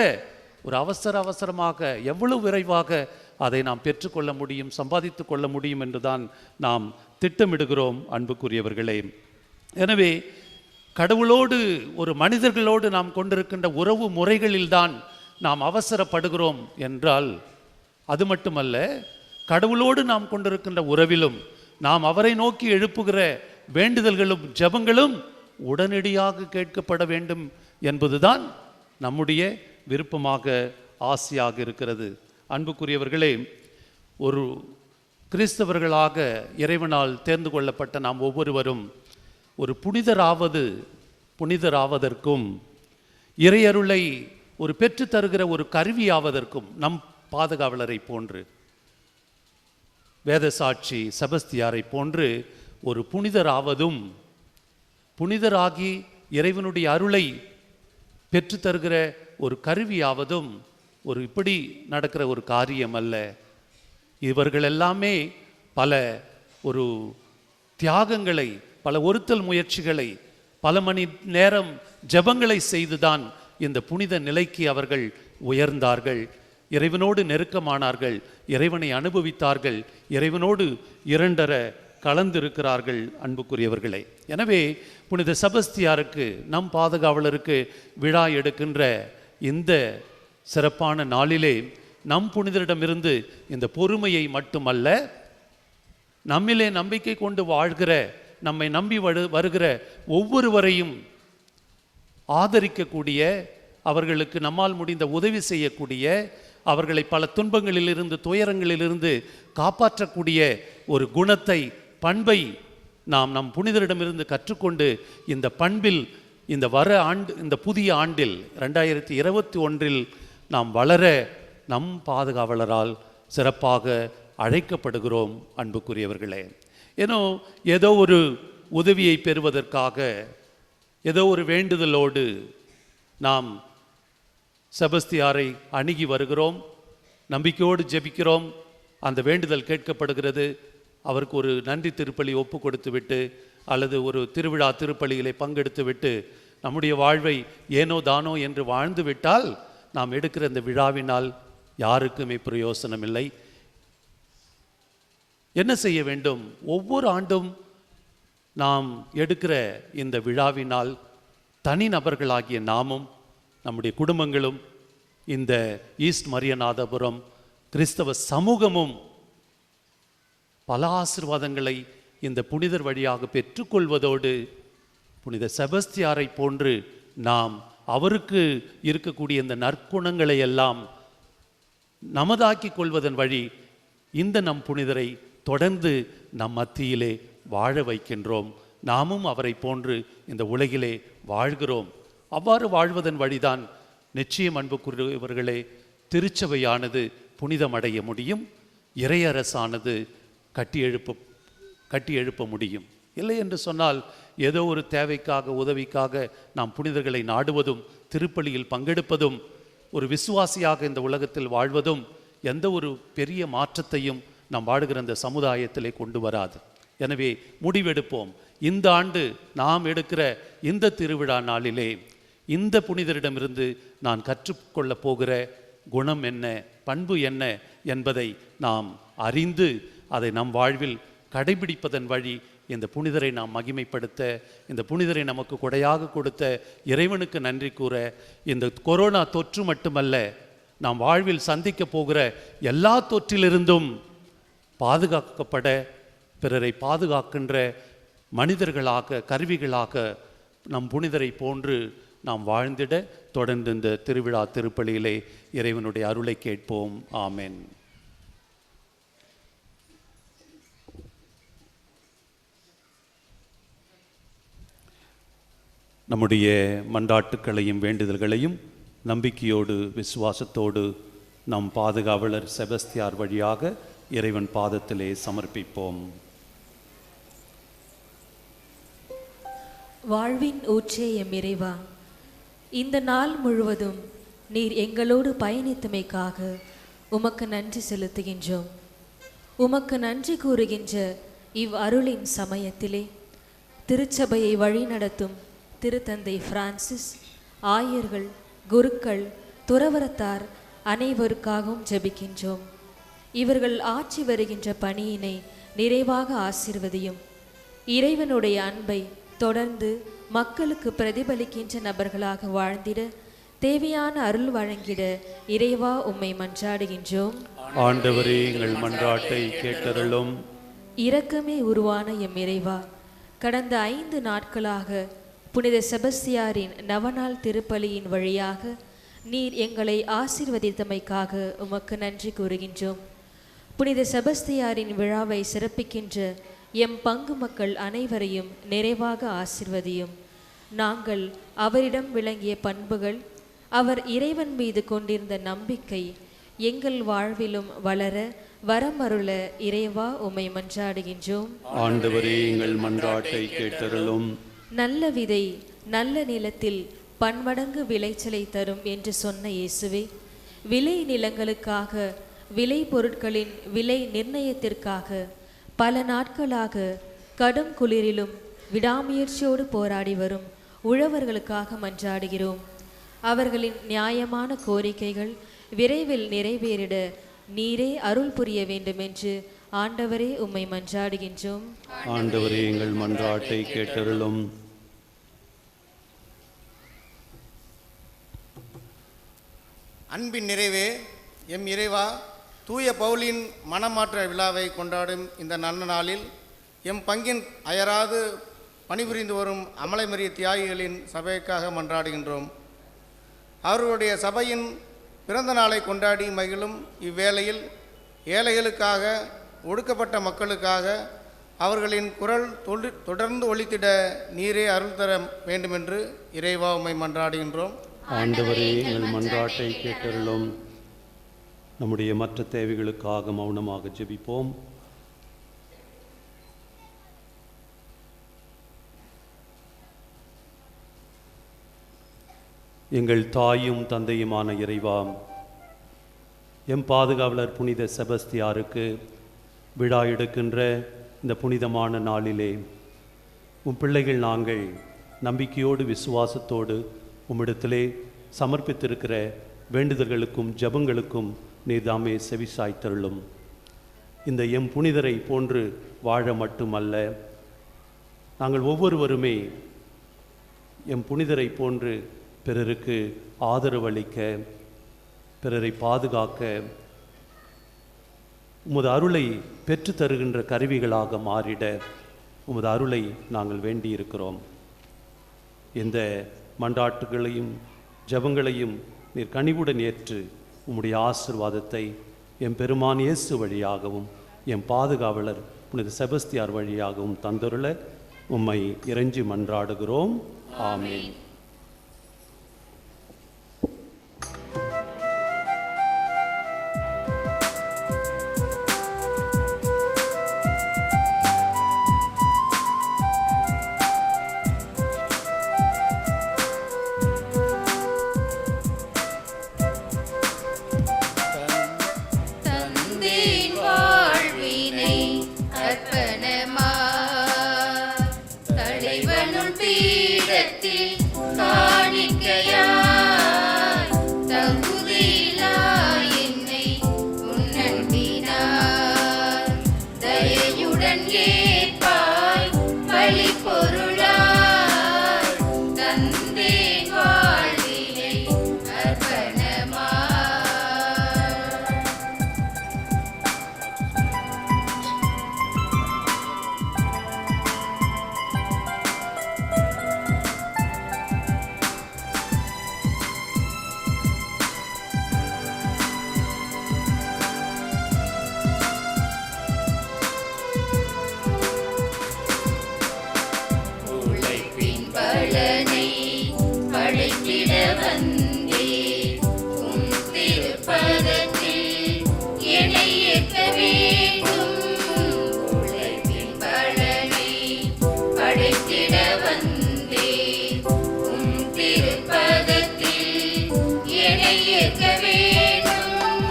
ஒரு அவசரமாக எவ்வளவு விரைவாக அதை நாம் பெற்றுக்கொள்ள முடியும், சம்பாதித்து கொள்ள முடியும் என்றுதான் நாம் திட்டமிடுகிறோம் அன்புக்குரியவர்களே. எனவே கடவுளோடு ஒரு மனிதர்களோடு நாம் கொண்டிருக்கின்ற உறவு முறைகளில்தான் நாம் அவசரப்படுகிறோம் என்றால், அது மட்டுமல்ல, கடவுளோடு நாம் கொண்டிருக்கின்ற உறவிலும் நாம் அவரை நோக்கி எழுப்புகிற வேண்டுதல்களும் ஜெபங்களும் உடனடியாக கேட்கப்பட வேண்டும் என்பதுதான் நம்முடைய விருப்பமாக, ஆசையாக இருக்கிறது. அன்புக்குரியவர்களே, ஒரு கிறிஸ்தவர்களாக இறைவனால் தேர்ந்து கொள்ளப்பட்ட நாம் ஒவ்வொருவரும் ஒரு புனிதராவதற்கும் இறையருளை ஒரு பெற்று தருகிற ஒரு கருவியாவதற்கும் நம் பாதுகாவலரை போன்று, வேதசாட்சி செபஸ்தியாரை போன்று ஒரு புனிதராவதும், புனிதராகி இறைவனுடைய அருளை பெற்று தருகிற ஒரு கருவியாவதும் ஒரு இப்படி நடக்கிற ஒரு காரியம் அல்ல. இவர்கள் எல்லாமே பல ஒரு தியாகங்களை, பல ஒருத்தல் முயற்சிகளை, பல மணி நேரம் ஜெபங்களை செய்துதான் இந்த புனித நிலைக்கு அவர்கள் உயர்ந்தார்கள். இறைவனோடு நெருக்கமானார்கள், இறைவனை அனுபவித்தார்கள், இறைவனோடு இரண்டர கலந்திருக்கிறார்கள் அன்புக்குரியவர்களே. எனவே புனித செபஸ்தியாருக்கு, நம் பாதுகாவலருக்கு விழா எடுக்கின்ற இந்த சிறப்பான நாளிலே நம் புனிதரிடமிருந்து இந்த பொறுமையை மட்டுமல்ல, நம்மிலே நம்பிக்கை கொண்டு வாழ்கிற, நம்மை நம்பி வருகிற ஒவ்வொருவரையும் ஆதரிக்கக்கூடிய, அவர்களுக்கு நம்மால் முடிந்த உதவி செய்யக்கூடிய, அவர்களை பல துன்பங்களிலிருந்து, துயரங்களிலிருந்து காப்பாற்றக்கூடிய ஒரு குணத்தை, பண்பை நாம் நம் புனிதரிடமிருந்து கற்றுக்கொண்டு இந்த பண்பில் இந்த புதிய ஆண்டில் 2021 நாம் வளர நம் பாதுகாவலரால் சிறப்பாக அழைக்கப்படுகிறோம் அன்புக்குரியவர்களே. ஏதோ ஒரு உதவியை பெறுவதற்காக, ஏதோ ஒரு வேண்டுதலோடு நாம் செபஸ்தியாரை அணுகி வருகிறோம், நம்பிக்கையோடு ஜெபிக்கிறோம், அந்த வேண்டுதல் கேட்கப்படுகிறது. அவருக்கு ஒரு நன்றி திருப்பலி ஒப்பு கொடுத்து விட்டு, அல்லது ஒரு திருவிழா திருப்பலியிலே பங்கெடுத்து விட்டு நம்முடைய வாழ்வை ஏனோ தானோ என்று வாழ்ந்து விட்டால் நாம் எடுக்கிற இந்த விழாவினால் யாருக்குமே பிரயோசனம் இல்லை. என்ன செய்ய வேண்டும்? ஒவ்வொரு ஆண்டும் நாம் எடுக்கிற இந்த விழாவினால் தனிநபர்களாகிய நாமும், நம்முடைய குடும்பங்களும், இந்த ஈஸ்ட் மரியநாதபுரம் கிறிஸ்தவ சமூகமும் பல ஆசீர்வாதங்களை இந்த புனிதர் வழியாக பெற்றுக்கொள்வதோடு, புனித செபஸ்தியாரை போன்று நாம் அவருக்கு இருக்கக்கூடிய இந்த நற்குணங்களை எல்லாம் நமதாக்கி கொள்வதன் வழி இந்த நம் புனிதரை தொடர்ந்து நம் மத்தியிலே வாழ வைக்கின்றோம். நாமும் அவரை போன்று இந்த உலகிலே வாழ்கிறோம். அவ்வாறு வாழ்வதன் வழிதான் நிச்சயம் அன்புக்குரியவர்களே திருச்சபையானது புனிதமடைய முடியும், இறையரசானது கட்டி எழுப்ப முடியும். இல்லை என்று சொன்னால் ஏதோ ஒரு தேவைக்காக, உதவிக்காக நாம் புனிதர்களை நாடுவதும், திருப்பலியில் பங்கெடுப்பதும், ஒரு விசுவாசியாக இந்த உலகத்தில் வாழ்வதும் எந்த ஒரு பெரிய மாற்றத்தையும் நாம் வாழுகிற அந்த சமுதாயத்திலே கொண்டு வராது. எனவே முடிவெடுப்போம். இந்த ஆண்டு நாம் எடுக்கிற இந்த திருவிழா நாளிலே இந்த புனிதரிடமிருந்து நான் கற்றுக்கொள்ளப் போகிற குணம் என்ன, பண்பு என்ன என்பதை நாம் அறிந்து அதை நம் வாழ்வில் கடைபிடிப்பதன் வழி இந்த புனிதரை நாம் மகிமைப்படுத்த, இந்த புனிதரை நமக்கு கொடையாக கொடுத்த இறைவனுக்கு நன்றி கூற, இந்த கொரோனா தொற்று மட்டுமல்ல, நாம் வாழ்வில் சந்திக்க போகிற எல்லா தொற்றிலிருந்தும் பாதுகாக்கப்பட, பிறரை பாதுகாக்கின்ற மனிதர்களாக, கருவிகளாக நம் புனிதரை போன்று நாம் வாழ்ந்திட தொடர்ந்து இந்த திருவிழா திருப்பலியிலே இறைவனுடைய அருளை கேட்போம். ஆமென். நம்முடைய மன்றாட்டுக்களையும் வேண்டுதல்களையும் நம்பிக்கையோடு விசுவாசத்தோடு நம் பாதுகாவலர் செபஸ்தியார் வழியாக இறைவன் பாதத்திலே சமர்ப்பிப்போம். வாழ்வின் ஊற்றே எம் இறைவா, இந்த நாள் முழுவதும் நீர் எங்களோடு பயணித்தமைக்காக உமக்கு நன்றி செலுத்துகின்றோம். உமக்கு நன்றி கூறுகின்ற இவ் அருளின் சமயத்திலே திருச்சபையை வழிநடத்தும் திருத்தந்தை பிரான்சிஸ், ஆயர்கள், குருக்கள், துறவரத்தார் அனைவருக்காகவும் ஜெபிக்கின்றோம். இவர்கள் ஆற்றி வருகின்ற பணியினை நிறைவாக ஆசீர்வதியும். இறைவனுடைய அன்பை தொடர்ந்து மக்களுக்கு பிரதிபலிக்கின்ற நபர்களாக வாழ்ந்திட தேவையான அருள் வழங்கிட இறைவா உம்மை மன்றாடுகின்றோம். ஆண்டவரே, எங்கள் மன்றாட்டை கேட்டருளும். இரக்கமே உருவான எம் இறைவா, கடந்த 5 நாட்களாக புனித செபஸ்தியாரின் நவநாள் திருப்பலியின் வழியாக நீர் எங்களை ஆசீர்வதித்தமைக்காக உமக்கு நன்றி கூறுகின்றோம். புனித செபஸ்தியாரின் விழாவை சிறப்பிக்கின்ற எம் பங்கு மக்கள் அனைவரையும் நிறைவாக ஆசீர்வதியும். நாங்கள் அவரிடம் விளங்கிய பண்புகள், அவர் இறைவன் மீது கொண்டிருந்த நம்பிக்கை எங்கள் வாழ்விலும் வளர வரமருள இறைவா உம்மை மன்றாடுகின்றோம். ஆண்டவரே, எங்கள் மன்றாட்டை கேட்டருளும். நல்ல விதை நல்ல நிலத்தில் பன்மடங்கு விளைச்சலை தரும் என்று சொன்ன இயேசுவே, விளை நிலங்களுக்காக, விளை பொருட்களின் விலை நிர்ணயத்திற்காக பல நாட்களாக கடும் குளிரிலும் விடாமுயற்சியோடு போராடி வரும் உழவர்களுக்காக மன்றாடுகிறோம். அவர்களின் நியாயமான கோரிக்கைகள் விரைவில் நிறைவேறிட நீரே அருள் புரிய வேண்டும் என்று ஆண்டவரே உம்மை மன்றாடுகின்றோம். ஆண்டவரே, எங்கள் மன்றாட்டை கேட்டருளும். அன்பின் நிறைவே, எம் இறைவா, தூய பவுலின் மனமாற்ற விழாவை கொண்டாடும் இந்த நல்ல நாளில் எம் பங்கின் அயராது பணிபுரிந்து வரும் அமலைமறிய தியாகிகளின் சபைக்காக மன்றாடுகின்றோம். அவர்களுடைய சபையின் பிறந்த நாளை கொண்டாடி மகிழும் இவ்வேளையில் ஏழைகளுக்காக, ஒடுக்கப்பட்ட மக்களுக்காக அவர்களின் குரல் தொடர்ந்து ஒலித்திட நீரே அருள் தர வேண்டுமென்று இறைவா உம்மை மன்றாடுகின்றோம். ஆண்டவரே, எங்கள் மன்றாட்டை கேட்டருளும். நம்முடைய மற்ற தேவைகளுக்காக மௌனமாக ஜெபிப்போம். எங்கள் தாயும் தந்தையுமான இறைவா, எம் பாதுகாவலர் புனித செபஸ்தியாருக்கு விழா எடுக்கின்ற இந்த புனிதமான நாளிலே உம் பிள்ளைகள் நாங்கள் நம்பிக்கையோடு விசுவாசத்தோடு உம்மிடத்திலே சமர்ப்பித்திருக்கிற வேண்டுதல்களுக்கும் ஜெபங்களுக்கும் நீர்தாமே செவிசாய்த்தருளும். இந்த எம் புனிதரை போன்று வாழ மட்டுமல்ல, நாங்கள் ஒவ்வொருவருமே எம் புனிதரை போன்று பிறருக்கு ஆதரவளிக்க, பிறரை பாதுகாக்க உமது அருளை பெற்று தருகின்ற கருவிகளாக மாறிட உமது அருளை நாங்கள் வேண்டியிருக்கிறோம். இந்த மன்றாட்டுகளையும் ஜெபங்களையும் நீர் கனிவுடன் ஏற்று உம்முடைய ஆசீர்வாதத்தை எம் பெருமான் இயேசு வழியாகவும் எம் பாதுகாவலர் புனித செபஸ்தியார் வழியாகவும் தந்தருள உம்மை இறைஞ்சி மன்றாடுகிறோம். ஆமென். தந்தேன் வாழ்வினை அர்ப்பணமா, தலைவனுள் பீடத்தில் காணிக்கையாய், தகுதியிலா என்னை உன்னன்பினார் தயையுடன் ஏற்பாய், வாசிட வந்தேன். உம் திருப்பதத்தில் என்னை ஏற்க வேண்டும்.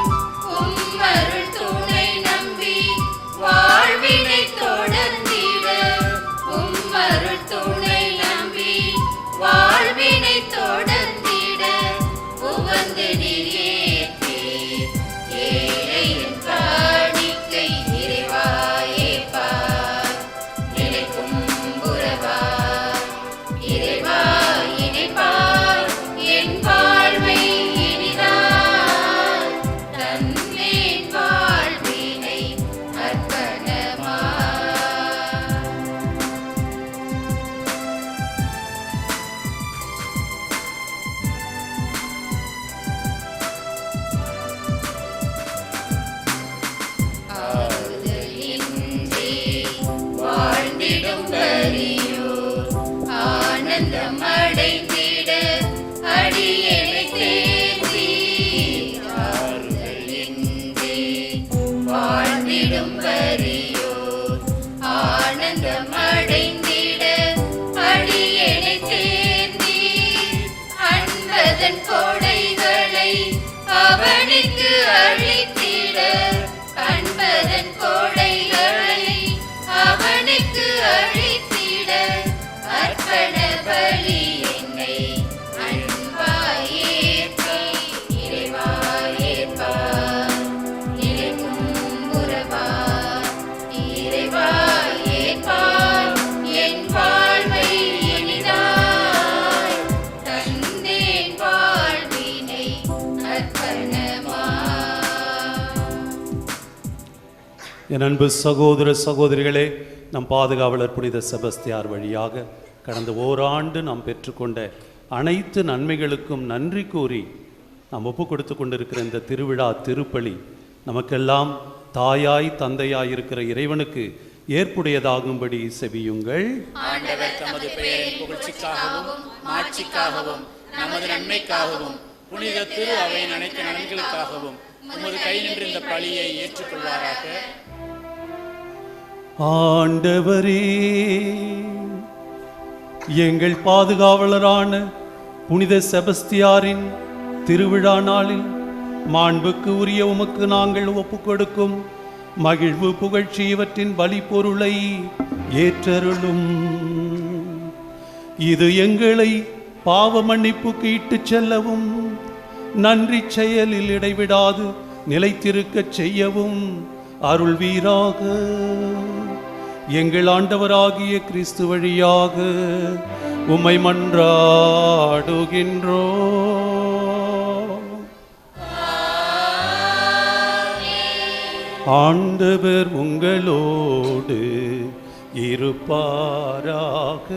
உம் அருள் துணை நம்பி வாழ்வினை தொடர்ந்திட. உம் அருள் துணை நம்பி வாழ்வினை தொடர்ந்திட. உவந்து நீர் ஏற்றீர் ஏழையின் காணிக்கை இறைவாயே பார். நிலைக்கும் உறவா இறைவா இணைப்பார் என் வாழ்வை இனிதார். தன்னேன் வாழ்வினை அர்ப்பணமா. ஆறுதலின்றி வாழ்ந்திடும் வறியோர் ஆனந்தம் அடைந்திட அடியேனை தேர்ந்தீர். ஆறுதலின்றி வாழ்ந்திடும் வறியோர் ஆனந்தம் அடைந்திட அடியேனை தேர்ந்தீர். அன்பதன் கொடைகளை அவனுக்கு அளித்திட. அன்பதன் கொடைகளை அவனுக்கு அளித்திட. அர்ப்பண பலி என்னை அன்பாயேற்பாய் இறைவாயேற்பார். நிலைக்கும் உறவா இறைவாயேற்பார் என் வாழ்வை இனிதாய். தந்தேன் வாழ்வினை அர்ப்பணமா. என் அன்பு சகோதர சகோதரிகளே, நம் பாதுகாவலர் புனித செபஸ்தியார் வழியாக கடந்த ஓராண்டு நாம் பெற்றுக்கொண்ட அனைத்து நன்மைகளுக்கும் நன்றி கூறி நாம் ஒப்பு கொடுத்து கொண்டிருக்கிற இந்த திருவிழா திருப்பலி நமக்கெல்லாம் தாயாய் தந்தையாய் இருக்கிற இறைவனுக்கு ஏற்புடையதாகும்படி செவியுங்கள். ஆண்டவர் தமது பெயரின் புகழ்ச்சிக்காகவும் மாட்சிக்காகவும் நமது நன்மைக்காகவும் புனித திரு அவையின் அனைத்து நலன்களுக்காகவும் உமது கை நின்று இந்த பலியை ஏற்றுக்கொள்வாராக. ஆண்டவரே, எங்கள் பாதுகாவலரான புனித செபஸ்தியாரின் திருவிழா நாளில் மாண்புக்கு உரிய உமக்கு நாங்கள் ஒப்புக் கொடுக்கும் மகிழ்வு புகழ்ச்சி இவற்றின் பலி பொருளை ஏற்றருளும். இது எங்களை பாவ மன்னிப்புக்கு இட்டுச் செல்லவும் நன்றி செயலில் இடைவிடாது நிலைத்திருக்கச் செய்யவும் அருள்வீராக. எங்கள் ஆண்டவராகிய கிறிஸ்து வழியாக உம்மை மன்றாடுகின்றோம். ஆண்டவர் உங்களோடு இருப்பாராக.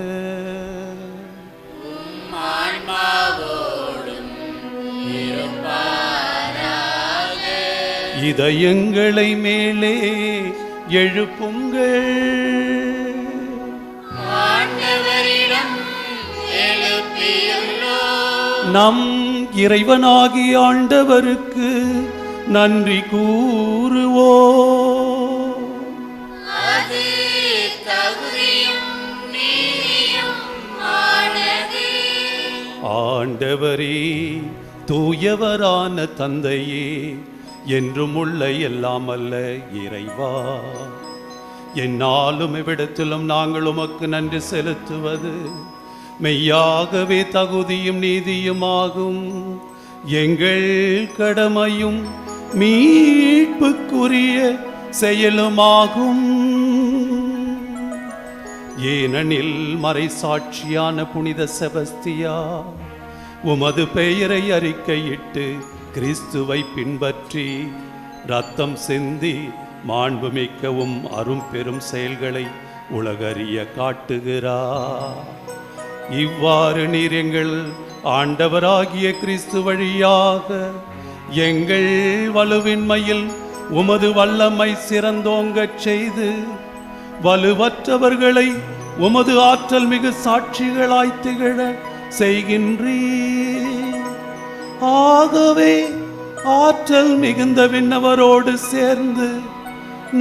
இதயங்களை மேலே எழுப்புங்கள். ஆண்டவரிடம் எழுப்பியுள்ளோம். நம் இறைவனாகிய ஆண்டவருக்கு நன்றி கூறுவோம். அது தகுதியும் நீதியும் ஆனது. ஆண்டவரே, தூயவரான தந்தையே, என்றும் உள்ள எல்லாம் அல்ல இறைவா, என்னாலும் இவ்விடத்திலும் நாங்கள் உமக்கு நன்றி செலுத்துவது மெய்யாகவே தகுதியும் நீதியுமாகும். எங்கள் கடமையும் மீட்புக்குரிய செயலுமாகும். ஏனெனில் மறைசாட்சியான புனித செபஸ்தியா உமது பெயரை அறிக்கையிட்டு கிறிஸ்துவை பின்பற்றி இரத்தம் சிந்தி மாண்புமிக்கவும் அரும் பெரும் செயல்களை உலகறிய காட்டுகிறார். இவ்வாறு நீர் எங்கள் ஆண்டவராகிய கிறிஸ்து வழியாக எங்கள் வலுவின்மையில் உமது வல்லமை சிறந்தோங்கச் செய்து வலுவற்றவர்களை உமது ஆற்றல் மிகு சாட்சிகளாய் திகழ செய்கின்றீர். ஆகவே ஆற்றல் மிகுந்த விண்ணவரோடு சேர்ந்து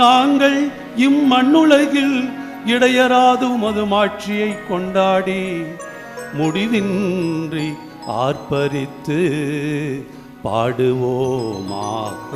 நாங்கள் இம்மண்ணுலகில் இடையராது உமது மாட்சியை கொண்டாடி முடிவின்றி ஆர்ப்பரித்து பாடுவோமாக.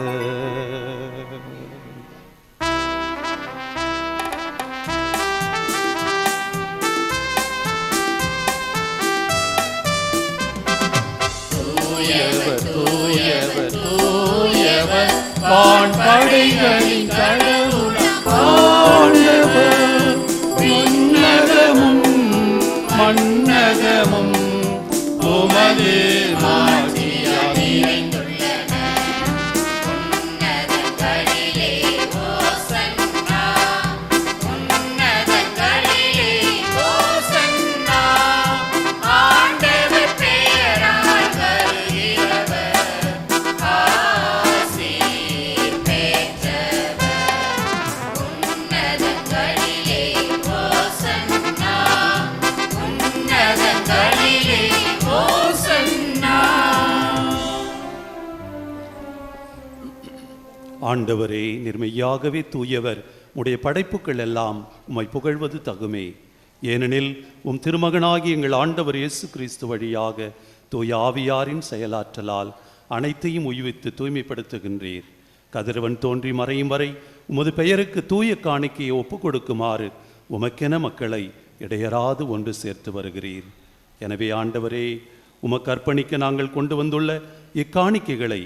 தூயவர் தூயவர் தூயவர் வான்படைகளின் கடவுளாம் ஆண்டவர், விண்ணகமும் மண்ணகமும் உமது மாட்சியால் நிறைந்துள்ளன. உன்னதங்களிலே ஓசன்னா, உன்னதங்களிலே ஓசன்னா, ஆண்டவர் பெயரால் வருகிறவர் ஆசீர் பெற்றவர். உன்னதங்களிலே ஓசன்னா, உன்னதங்களிலே ஓசன்னா. ஆண்டவரே, நிர்மையாகவே தூயவர், உடைய படைப்புகள் எல்லாம் உம்மை புகழ்வது தகுமே. ஏனெனில் உம் திருமகனாகி எங்கள் ஆண்டவர் இயேசு கிறிஸ்து வழியாக தூய ஆவியாரின் செயலாற்றலால் அனைத்தையும் உய்வித்து தூய்மைப்படுத்துகின்றீர். கதிரவன் தோன்றி மறையும் வரை உமது பெயருக்கு தூய காணிக்கையை ஒப்புக் கொடுக்குமாறு உமக்கென மக்களை இடையராது ஒன்று சேர்த்து வருகிறீர். எனவே ஆண்டவரே, உமக்கு அர்ப்பணிக்க நாங்கள் கொண்டு வந்துள்ள இக்காணிக்கைகளை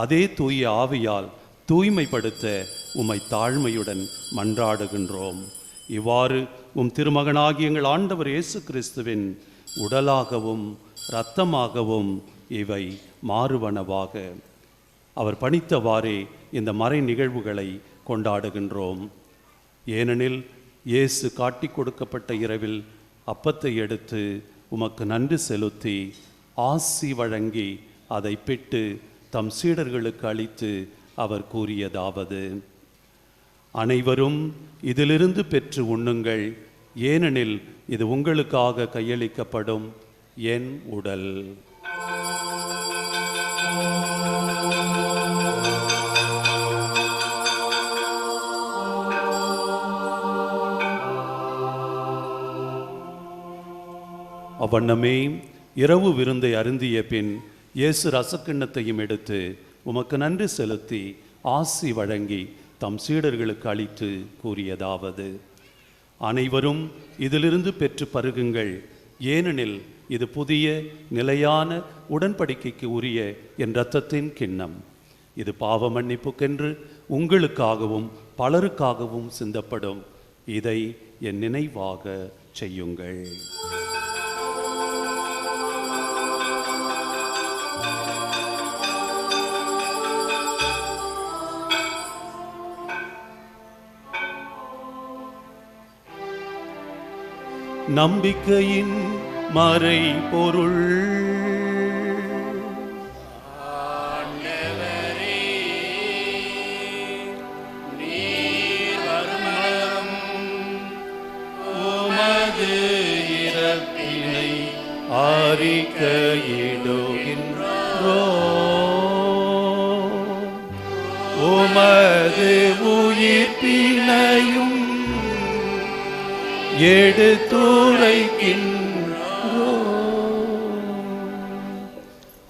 அதே தூய ஆவியால் தூய்மைப்படுத்த உம்மை தாழ்மையுடன் மன்றாடுகின்றோம். இவ்வாறு உம் திருமகனாகி எங்கள் ஆண்டவர் இயேசு கிறிஸ்துவின் உடலாகவும் இரத்தமாகவும் இவை மாறுவனவாக. அவர் பணித்தவாறே இந்த மறை நிகழ்வுகளை கொண்டாடுகின்றோம். ஏனெனில் இயேசு காட்டி கொடுக்கப்பட்ட இரவில் அப்பத்தை எடுத்து உமக்கு நன்றி செலுத்தி ஆசி வழங்கி அதை பிட்டு தம் சீடர்களுக்கு அளித்து அவர் கூறியதாவது: அனைவரும் இதிலிருந்து பெற்று உண்ணுங்கள், ஏனெனில் இது உங்களுக்காக கையளிக்கப்படும் என் உடல். அவ்வண்ணமே இரவு விருந்தை அருந்திய பின் இயேசு ரசக்கிண்ணத்தையும் எடுத்து உமக்கு நன்றி செலுத்தி ஆசி வழங்கி தம் சீடர்களுக்கு அளித்து கூறியதாவது: அனைவரும் இதிலிருந்து பெற்று பருகுங்கள், ஏனெனில் இது புதிய நிலையான உடன்படிக்கைக்கு உரிய என் இரத்தத்தின் கிண்ணம். இது பாவ மன்னிப்புக்கென்று உங்களுக்காகவும் பலருக்காகவும் சிந்தப்படும். இதை என் நினைவாக செய்யுங்கள். நம்பிக்கையின் மறை பொருள். ஆண்டவரே, நீர் வருமளவும் உமது இறப்பினை அறிக்கையிடுகின்றோம், உமது உயிர்ப்பினையும்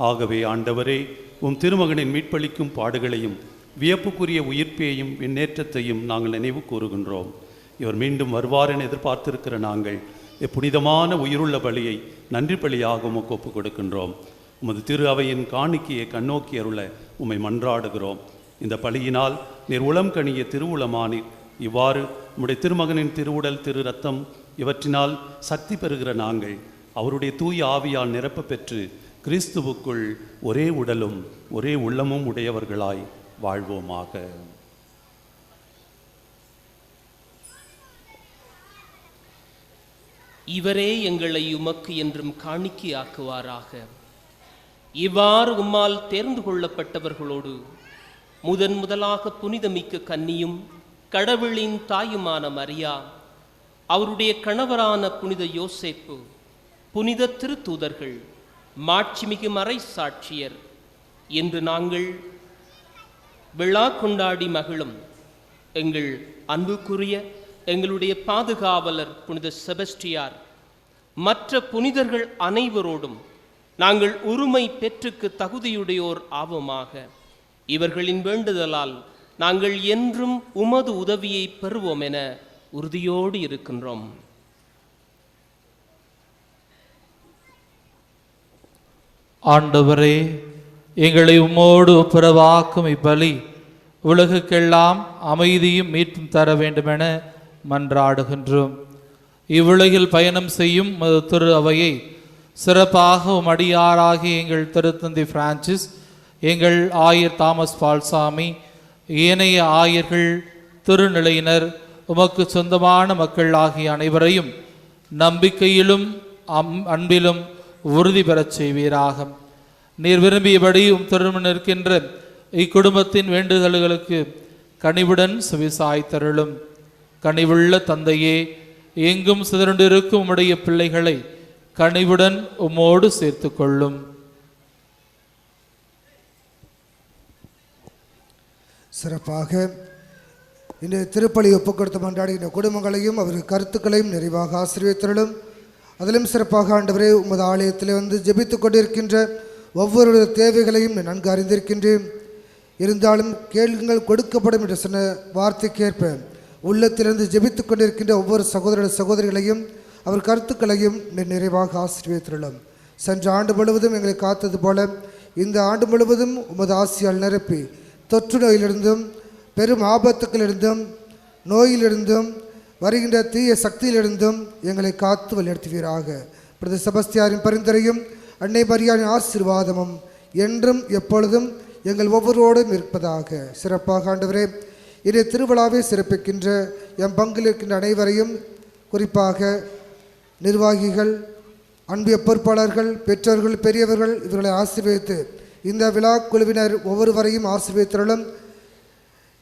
ஆகவே ஆண்டவரே, உம் திருமகனின் மீட்பளிக்கும் பாடுகளையும் வியப்புக்குரிய உயிர்ப்பையும் விண்ணேற்றத்தையும் நாங்கள் நினைவு கூறுகின்றோம். இவர் மீண்டும் வருவார் என எதிர்பார்த்திருக்கிற நாங்கள் புனிதமான உயிருள்ள பலியை நன்றி பலியாக உமக்கு ஒப்புக் கொடுக்கின்றோம். உமது திரு அவையின் காணிக்கையை கண்ணோக்கி அருள உம்மை மன்றாடுகிறோம். இந்த பலியினால் நீர் உளம் கனிய திருவுளமானீர். இவ்வாறு உம்முடைய திருமகனின் திருவுடல் திரு ரத்தம் இவற்றினால் சக்தி பெறுகிற நாங்கள் அவருடைய தூய ஆவியால் நிரப்ப பெற்று கிறிஸ்துவுக்குள் ஒரே உடலும் ஒரே உள்ளமும் உடையவர்களாய் வாழ்வோமாக. இவரே எங்களை உமக்கு என்றும் காணிக்கையாக்குவாராக. இவ்வாறு உம்மால் தேர்ந்து கொள்ளப்பட்டவர்களோடு முதலாக புனிதமிக்க கன்னியும் கடவுளின் தாயுமான மரியா, அவருடைய கணவரான புனித யோசேப்பு, புனித திருத்தூதர்கள், மாட்சிமிகு மறை சாட்சியர் என்று நாங்கள் விழா கொண்டாடி மகிழும் எங்கள் அன்புக்குரிய எங்களுடைய பாதுகாவலர் புனித செபஸ்டியார், மற்ற புனிதர்கள் அனைவரோடும் நாங்கள் உரிமை பெற்றுக்கு தகுதியுடையோர் ஆவோமாக. இவர்களின் வேண்டுதலால் நாங்கள் என்றும் உமது உதவியை பெறுவோம் என உறுதியோடு இருக்கின்றோம். ஆண்டவரே, எங்களை உம்மோடு ஒப்புரவாக்கும் இப்பலி உலகுக்கெல்லாம் அமைதியும் மீட்டும் தர வேண்டுமென மன்றாடுகின்றோம். இவ்வுலகில் பயணம் செய்யும் மது திரு அவையை சிறப்பாக அடியாராகிய எங்கள் திருத்தந்தை பிரான்சிஸ், எங்கள் ஆயர் தாமஸ் பால்சாமி, ஏனைய ஆயர்கள், திருநிலையினர், உமக்கு சொந்தமான மக்கள் ஆகிய அனைவரையும் நம்பிக்கையிலும் அன்பிலும் உறுதி பெறச் செய்வீராக. நீர் விரும்பியபடி திரும்ப நிற்கின்ற இக்குடும்பத்தின் வேண்டுதல்களுக்கு கனிவுடன் செவிசாய்த்தருளும். கனிவுள்ள தந்தையே, எங்கும் சிதறண்டிருக்கும் உம்முடைய பிள்ளைகளை கனிவுடன் உம்மோடு சேர்த்து கொள்ளும். சிறப்பாக இந்த திருப்பலி ஒப்புக்கொடுத்து மன்றாடுகின்ற குடும்பங்களையும் அவர்கள் கருத்துக்களையும் நிறைவாக ஆசீர்வதித்தருளும். அதிலும் சிறப்பாக ஆண்டவரே, உமது ஆலயத்தில் வந்து ஜெபித்து கொண்டிருக்கின்ற ஒவ்வொரு தேவைகளையும் நன்கு அறிந்திருக்கின்றேன். இருந்தாலும் கேளுங்கள் கொடுக்கப்படும் என்று சொன்ன வார்த்தைக்கேற்ப உள்ளத்திலிருந்து ஜெபித்து கொண்டிருக்கின்ற ஒவ்வொரு சகோதர சகோதரிகளையும் அவர் கருத்துக்களையும் நிறைவாக ஆசீர்வதித்தருளும். சென்ற ஆண்டு முழுவதும் எங்களை காத்தது போல இந்த ஆண்டு முழுவதும் உமது ஆசியால் நிரப்பி தொற்று நோயிலிருந்தும் பெரும் ஆபத்துக்களிலிருந்தும் நோயிலிருந்தும் வருகின்ற தீய சக்தியிலிருந்தும் எங்களை காத்து வழிநடத்துவீராக. பிரதி செபஸ்தியாரின் பரிந்துரையும் அன்னை மரியாளின் ஆசீர்வாதமும் என்றும் எப்பொழுதும் எங்கள் ஒவ்வொருவரோடும் இருப்பதாக. சிறப்பாக ஆண்டவரே, இதை திருவிழாவை சிறப்பிக்கின்ற எம் பங்கில் இருக்கின்ற அனைவரையும், குறிப்பாக நிர்வாகிகள், அன்பிய பொறுப்பாளர்கள், பெற்றோர்கள், பெரியவர்கள், இவர்களை ஆசீர்வதித்து இந்த விழா குழுவினர் ஒவ்வொருவரையும் ஆசீர்வதித்தருளும்.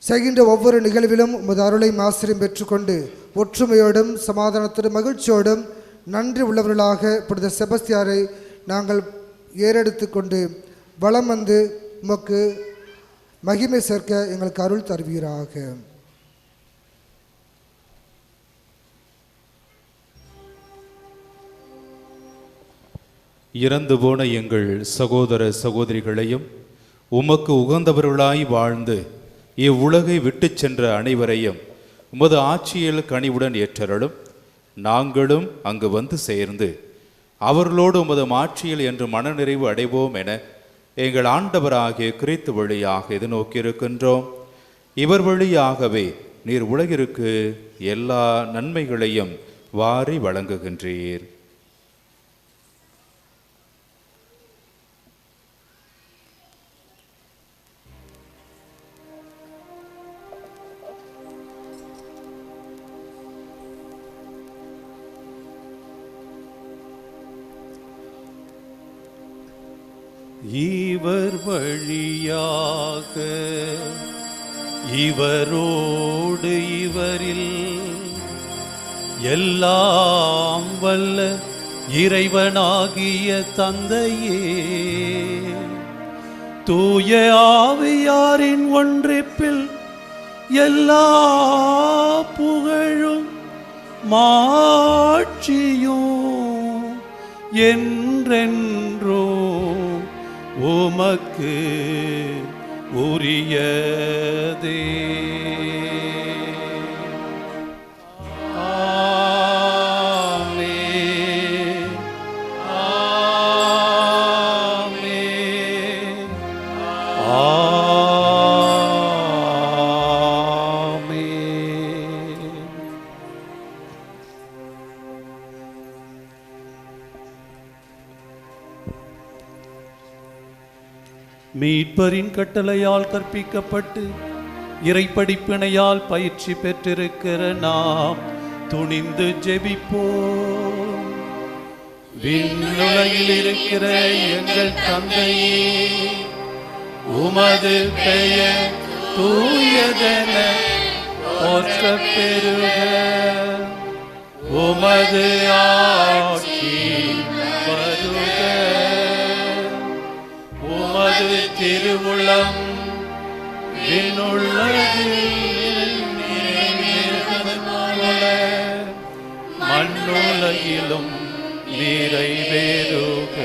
செய்கின்ற ஒவ்வொரு நிகழ்விலும் உமது அருளையும் ஆசிரியம் பெற்றுக்கொண்டு ஒற்றுமையோடும் சமாதானத்தோடும் மகிழ்ச்சியோடும் நன்றி உள்ளவர்களாக புனித செபஸ்தியாரை நாங்கள் ஏறெடுத்து கொண்டு வளம் வந்து உமக்கு மகிமை சேர்க்க எங்களுக்கு அருள் தருவீராக. இறந்து போன எங்கள் சகோதர சகோதரிகளையும் உமக்கு உகந்தவர்களாய் வாழ்ந்து இவ்வுலகை விட்டு சென்ற அனைவரையும் உமது ஆட்சியில் கனிவுடன் ஏற்றருளும். நாங்களும் அங்கு வந்து சேர்ந்து அவர்களோடு உமது ஆட்சியில் என்று மனநிறைவு அடைவோம் என எங்கள் ஆண்டவராகிய கிறிஸ்து வழியாக எதிர்நோக்கியிருக்கின்றோம். இவர் வழியாகவே நீர் உலகிற்கு எல்லா நன்மைகளையும் வாரி வழங்குகின்றீர். இவர் வழியாக இவரோடு இவரில் எல்லாம் வல்ல இறைவனாகிய தந்தையே, தூய ஆவியாரின் ஒன்றிப்பில் எல்லா புகழும் மாட்சியும் என்றென்றோ உமக்கு உரியதே. ஆமென், ஆமென், ஆமென். மீட்பரின் கட்டளையால் கற்பிக்கப்பட்டு இறைப்படிப்பினையால் பயிற்சி பெற்றிருக்கிற நாம் துணிந்து ஜெபிப்போம். விண்ணுலகில் இருக்கிற எங்கள் தந்தையே, உமது பெயர் தூயதென போற்றப் பெறுக. உமது ஆட்சி வருக. உமது திருவுளம் விண்ணுலகில் நிறைவேறுவது போல நிறைவேறுக.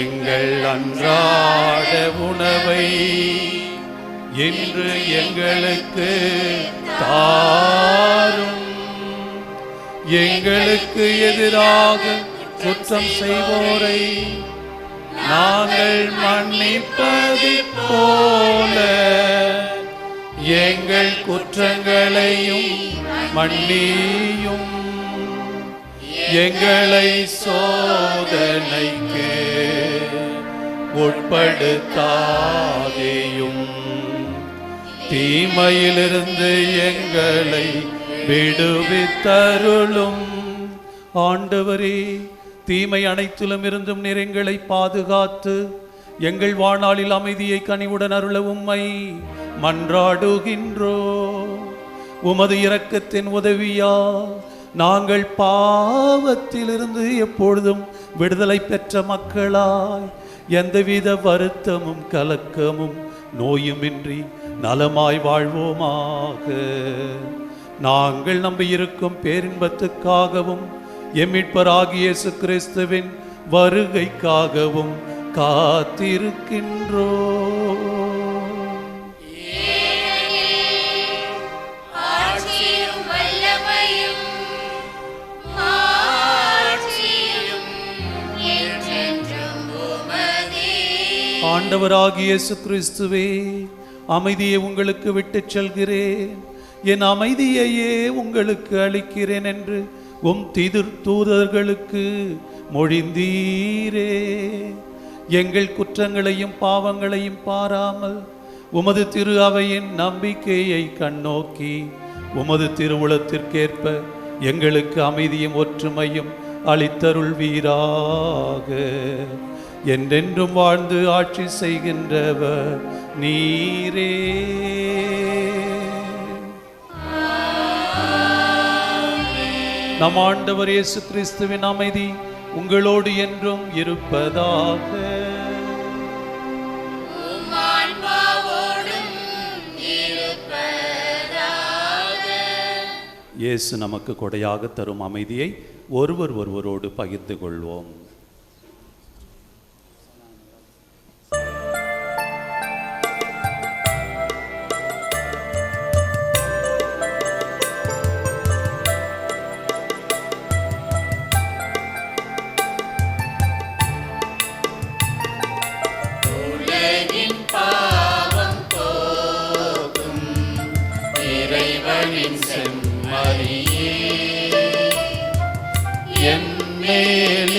எங்கள் அன்றாட உணவை இன்று எங்களுக்கு தாரும். எங்களுக்கு எதிராக குற்றம் செய்வோரை நாங்கள் மன்னிப்பது போல எங்கள் குற்றங்களையும் மன்னியும். எங்களை சோதனைக்கு உட்படுத்தாதேயும், தீமையிலிருந்து எங்களை விடுவித்தருளும். ஆண்டவரே, தீமை அனைத்திலும் இருந்தும் நீர் எங்களை பாதுகாத்து எங்கள் வாழ்நாளில் அமைதியை கனிவுடன் அருள உம்மை மன்றாடுகின்றோ. உமது இரக்கத்தின் உதவியா நாங்கள் பாவத்திலிருந்து எப்பொழுதும் விடுதலை பெற்ற மக்களாய் எந்தவித வருத்தமும் கலக்கமும் நோயுமின்றி நலமாய் வாழ்வோமாக. நாங்கள் நம்பியிருக்கும் பேரின்பத்துக்காகவும் எம் மீட்பராகிய இயேசு கிறிஸ்துவின் வருகைக்காகவும் காத்திருக்கின்றோம். ஆண்டவராகிய இயேசு கிறிஸ்துவே, அமைதியை உங்களுக்கு விட்டுச் செல்கிறேன், என் அமைதியையே உங்களுக்கு அளிக்கிறேன் என்று உம் தூதர்களுக்கு மொழிந்தீரே. எங்கள் குற்றங்களையும் பாவங்களையும் பாராமல் உமது திரு அவையின் நம்பிக்கையை கண்ணோக்கி உமது திருவுளத்திற்கேற்ப எங்களுக்கு அமைதியும் ஒற்றுமையும் அளித்தருள்வீராக. என்றென்றும் வாழ்ந்து ஆட்சி செய்கின்றவர் நீரே. நம் ஆண்டவர் இயேசு கிறிஸ்துவின் அமைதி உங்களோடு என்றும் இருப்பதாக. இயேசு நமக்கு கொடையாக தரும் அமைதியை ஒருவரோடு பகிர்ந்து கொள்வோம். உலகின் பாவம் போக்கும் இறைவனின் செம்மறியே, என் மேல்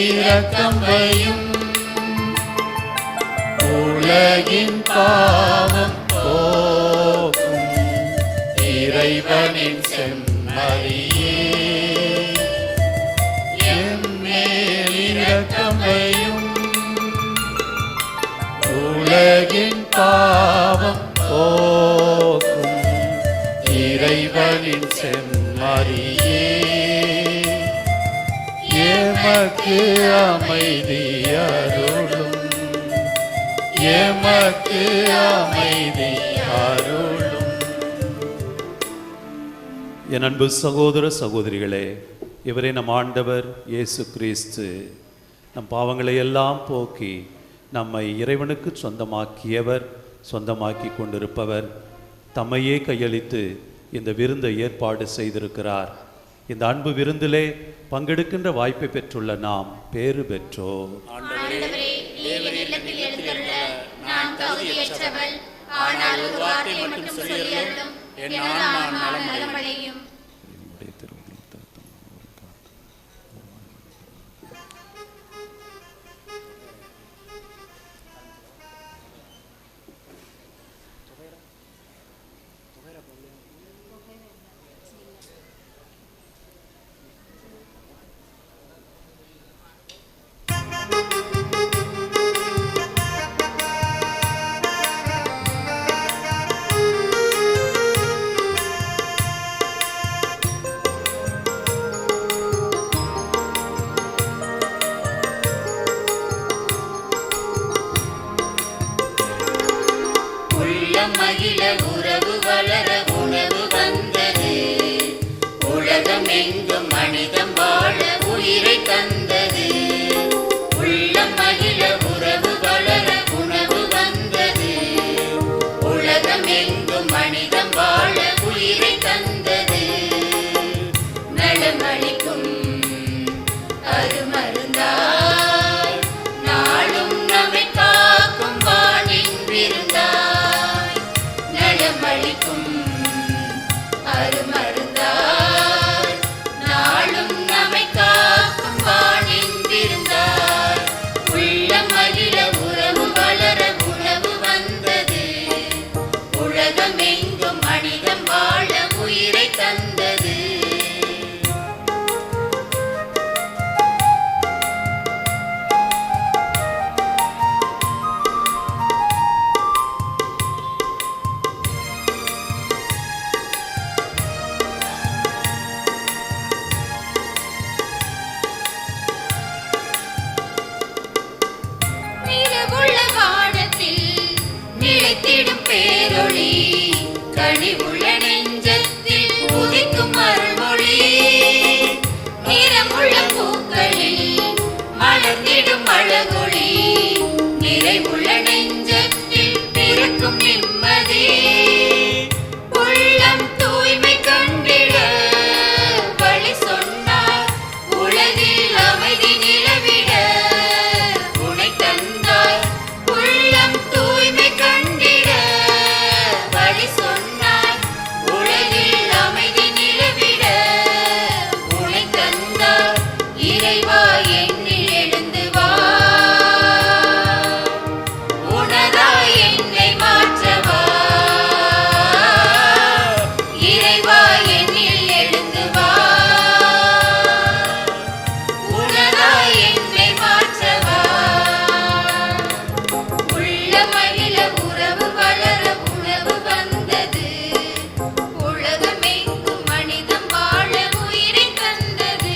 இரக்கம் வையும். உலகின் பாவம் போக்கும் இறைவனின் செம்மறியே, எமக்கு அமைதி அருளும், எமக்கு அமைதி அருளும். என் அன்பு சகோதர சகோதரிகளே, இவரே நம் ஆண்டவர் இயேசு கிறிஸ்து. நம் பாவங்களை எல்லாம் போக்கி நம்மை இறைவனுக்கு சொந்தமாக்கி கொண்டிருப்பவர் தம்மையே கையளித்து இந்த விருந்தை ஏற்பாடு செய்திருக்கிறார். இந்த அன்பு விருந்திலே பங்கெடுக்கின்ற வாய்ப்பை பெற்றுள்ள நாம் பேறு பெற்றோம். அருமருந்தாய் நாளும் நம்மை காக்கும் வானின் விருந்தாய் நலமளிக்கும் அருமருந்தாய் நாளும் நம்மை காக்கும் வானின் விருந்தாய் உள்ள மகிழ உறவு வளர உணவு வந்தது உலகமெங்கும் மனிதம் வாழ உயிரை தந்தது நிலவுள்ள வானத்தில் நிலைத்திடும் பேரொளி கனிவுள்ள நெஞ்சத்தில் உதிக்கும் அருள்மொழி நிறமுள்ள பூக்களில் மலர்ந்திடும் அழகொளி நிறைவுள்ள நெஞ்சத்தில் பிறக்கும் நிம்மதி உள்ளம் தூய்மை கண்டிட வழி சொன்னார் உலகில் அமைதி நிலவிட உனை தந்தாய் உள்ளம் தூய்மை கண்டிட வழி சொன்னார் உலகில் அமைதி நிலவிட உனை தந்தார் இறைவா என்னில் எழுந்து வா உணராய் என்னை மாற்றவா இறைவா என்னில் எழுந்து வா உணராய் என்னை மாற்றவா உள்ள மகிழ உறவு வளர உணவு வந்தது உலகமெங்கும் மனிதம் வாழ உயிரை தந்தது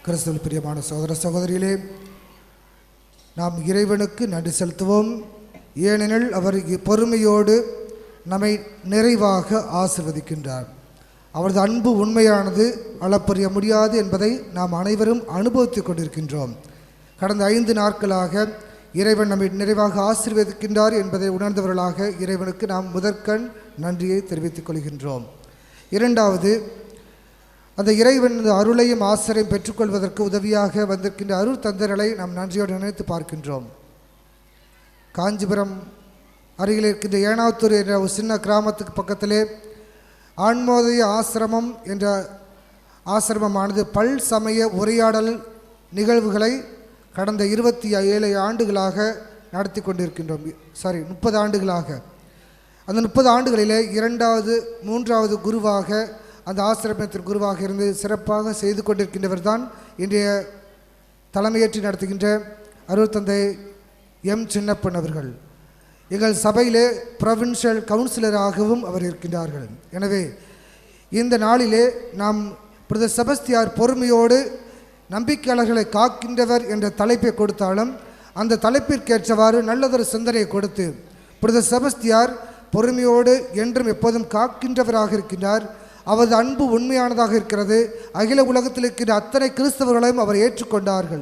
கிறிஸ்துவில் பிரியமான சகோதர சகோதரிகளே, நாம் இறைவனுக்கு நன்றி செலுத்துவோம். ஏனெனில் அவர் பொறுமையோடு நம்மை நிறைவாக ஆசிர்வதிக்கின்றார். அவரது அன்பு உண்மையானது, அளப்பறிய முடியாது என்பதை நாம் அனைவரும் அனுபவித்து கொண்டிருக்கின்றோம். கடந்த 5 நாட்களாக இறைவன் நம்மை நிறைவாக ஆசீர்வதிக்கின்றார் என்பதை உணர்ந்தவர்களாக இறைவனுக்கு நாம் முதற்கண் நன்றியை தெரிவித்துக் கொள்கின்றோம். இரண்டாவது, அந்த இறைவன் அருளையும் ஆசிரியம் பெற்றுக்கொள்வதற்கு உதவியாக வந்திருக்கின்ற அருள் தந்தர்களை நாம் நன்றியோடு நினைத்து பார்க்கின்றோம். காஞ்சிபுரம் அருகில் இருக்கின்ற ஏனாத்தூர் என்ற ஒரு சின்ன கிராமத்துக்கு பக்கத்திலே ஆன்மோதய ஆசிரமம் என்ற ஆசிரமமானது பல் சமய உரையாடல் நிகழ்வுகளை கடந்த 27 ஆண்டுகளாக நடத்தி கொண்டிருக்கின்றோம். 30 ஆண்டுகளாக. அந்த 30 ஆண்டுகளிலே 2வது 3வது குருவாக, அந்த ஆசிரமத்தின் குருவாக இருந்து சிறப்பாக செய்து கொண்டிருக்கின்றவர் தான் இன்றைய தலைமையேற்றி நடத்துகின்ற அருள் தந்தை எம் சின்னப்பன் அவர்கள். எங்கள் சபையிலே ப்ரொவின்ஷியல் கவுன்சிலராகவும் அவர் இருக்கின்றார்கள். எனவே இந்த நாளிலே நாம் பிரதர் செபஸ்தியார் பொறுமையோடு நம்பிக்கையாளர்களை காக்கின்றவர் என்ற தலைப்பை கொடுத்தாலும் அந்த தலைப்பிற்கேற்றவாறு நல்லதொரு சிந்தனையை கொடுத்து பிரதர் செபஸ்தியார் பொறுமையோடு என்றும் எப்போதும் காக்கின்றவராக இருக்கின்றார். அவரது அன்பு உண்மையானதாக இருக்கிறது. அகில உலகத்தில் இருக்கின்ற அத்தனை கிறிஸ்தவர்களையும் அவர் ஏற்றுக்கொண்டார்கள்.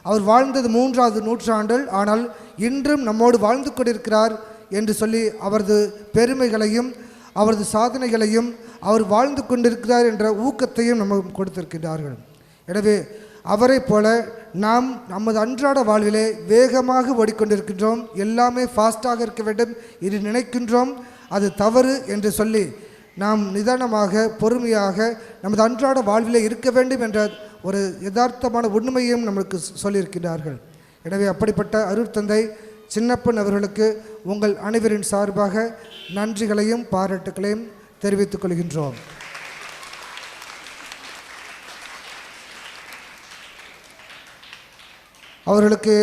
அவர் வாழ்ந்தது 3வது நூற்றாண்டில், ஆனால் இன்றும் நம்மோடு வாழ்ந்து கொண்டிருக்கிறார் என்று சொல்லி அவரது பெருமைகளையும் அவரது சாதனைகளையும் அவர் வாழ்ந்து கொண்டிருக்கிறார் என்ற ஊக்கத்தையும் நமக்கு கொடுத்திருக்கின்றார்கள். எனவே அவரை போல நாம் நமது அன்றாட வாழ்விலே வேகமாக ஓடிக்கொண்டிருக்கின்றோம். எல்லாமே ஃபாஸ்ட்டாக இருக்க வேண்டும் என்று நினைக்கின்றோம். அது தவறு என்று சொல்லி நாம் நிதானமாக பொறுமையாக நமது அன்றாட வாழ்விலே இருக்க வேண்டும் என்ற ஒரு யதார்த்தமான உண்மையும் நமக்கு சொல்லியிருக்கிறார்கள். எனவே அப்படிப்பட்ட அருட்தந்தை சின்னப்பன் அவர்களுக்கு உங்கள் அனைவரின் சார்பாக நன்றிகளையும் பாராட்டுகளையும் தெரிவித்துக் கொள்கின்றோம். அவர்களுக்கு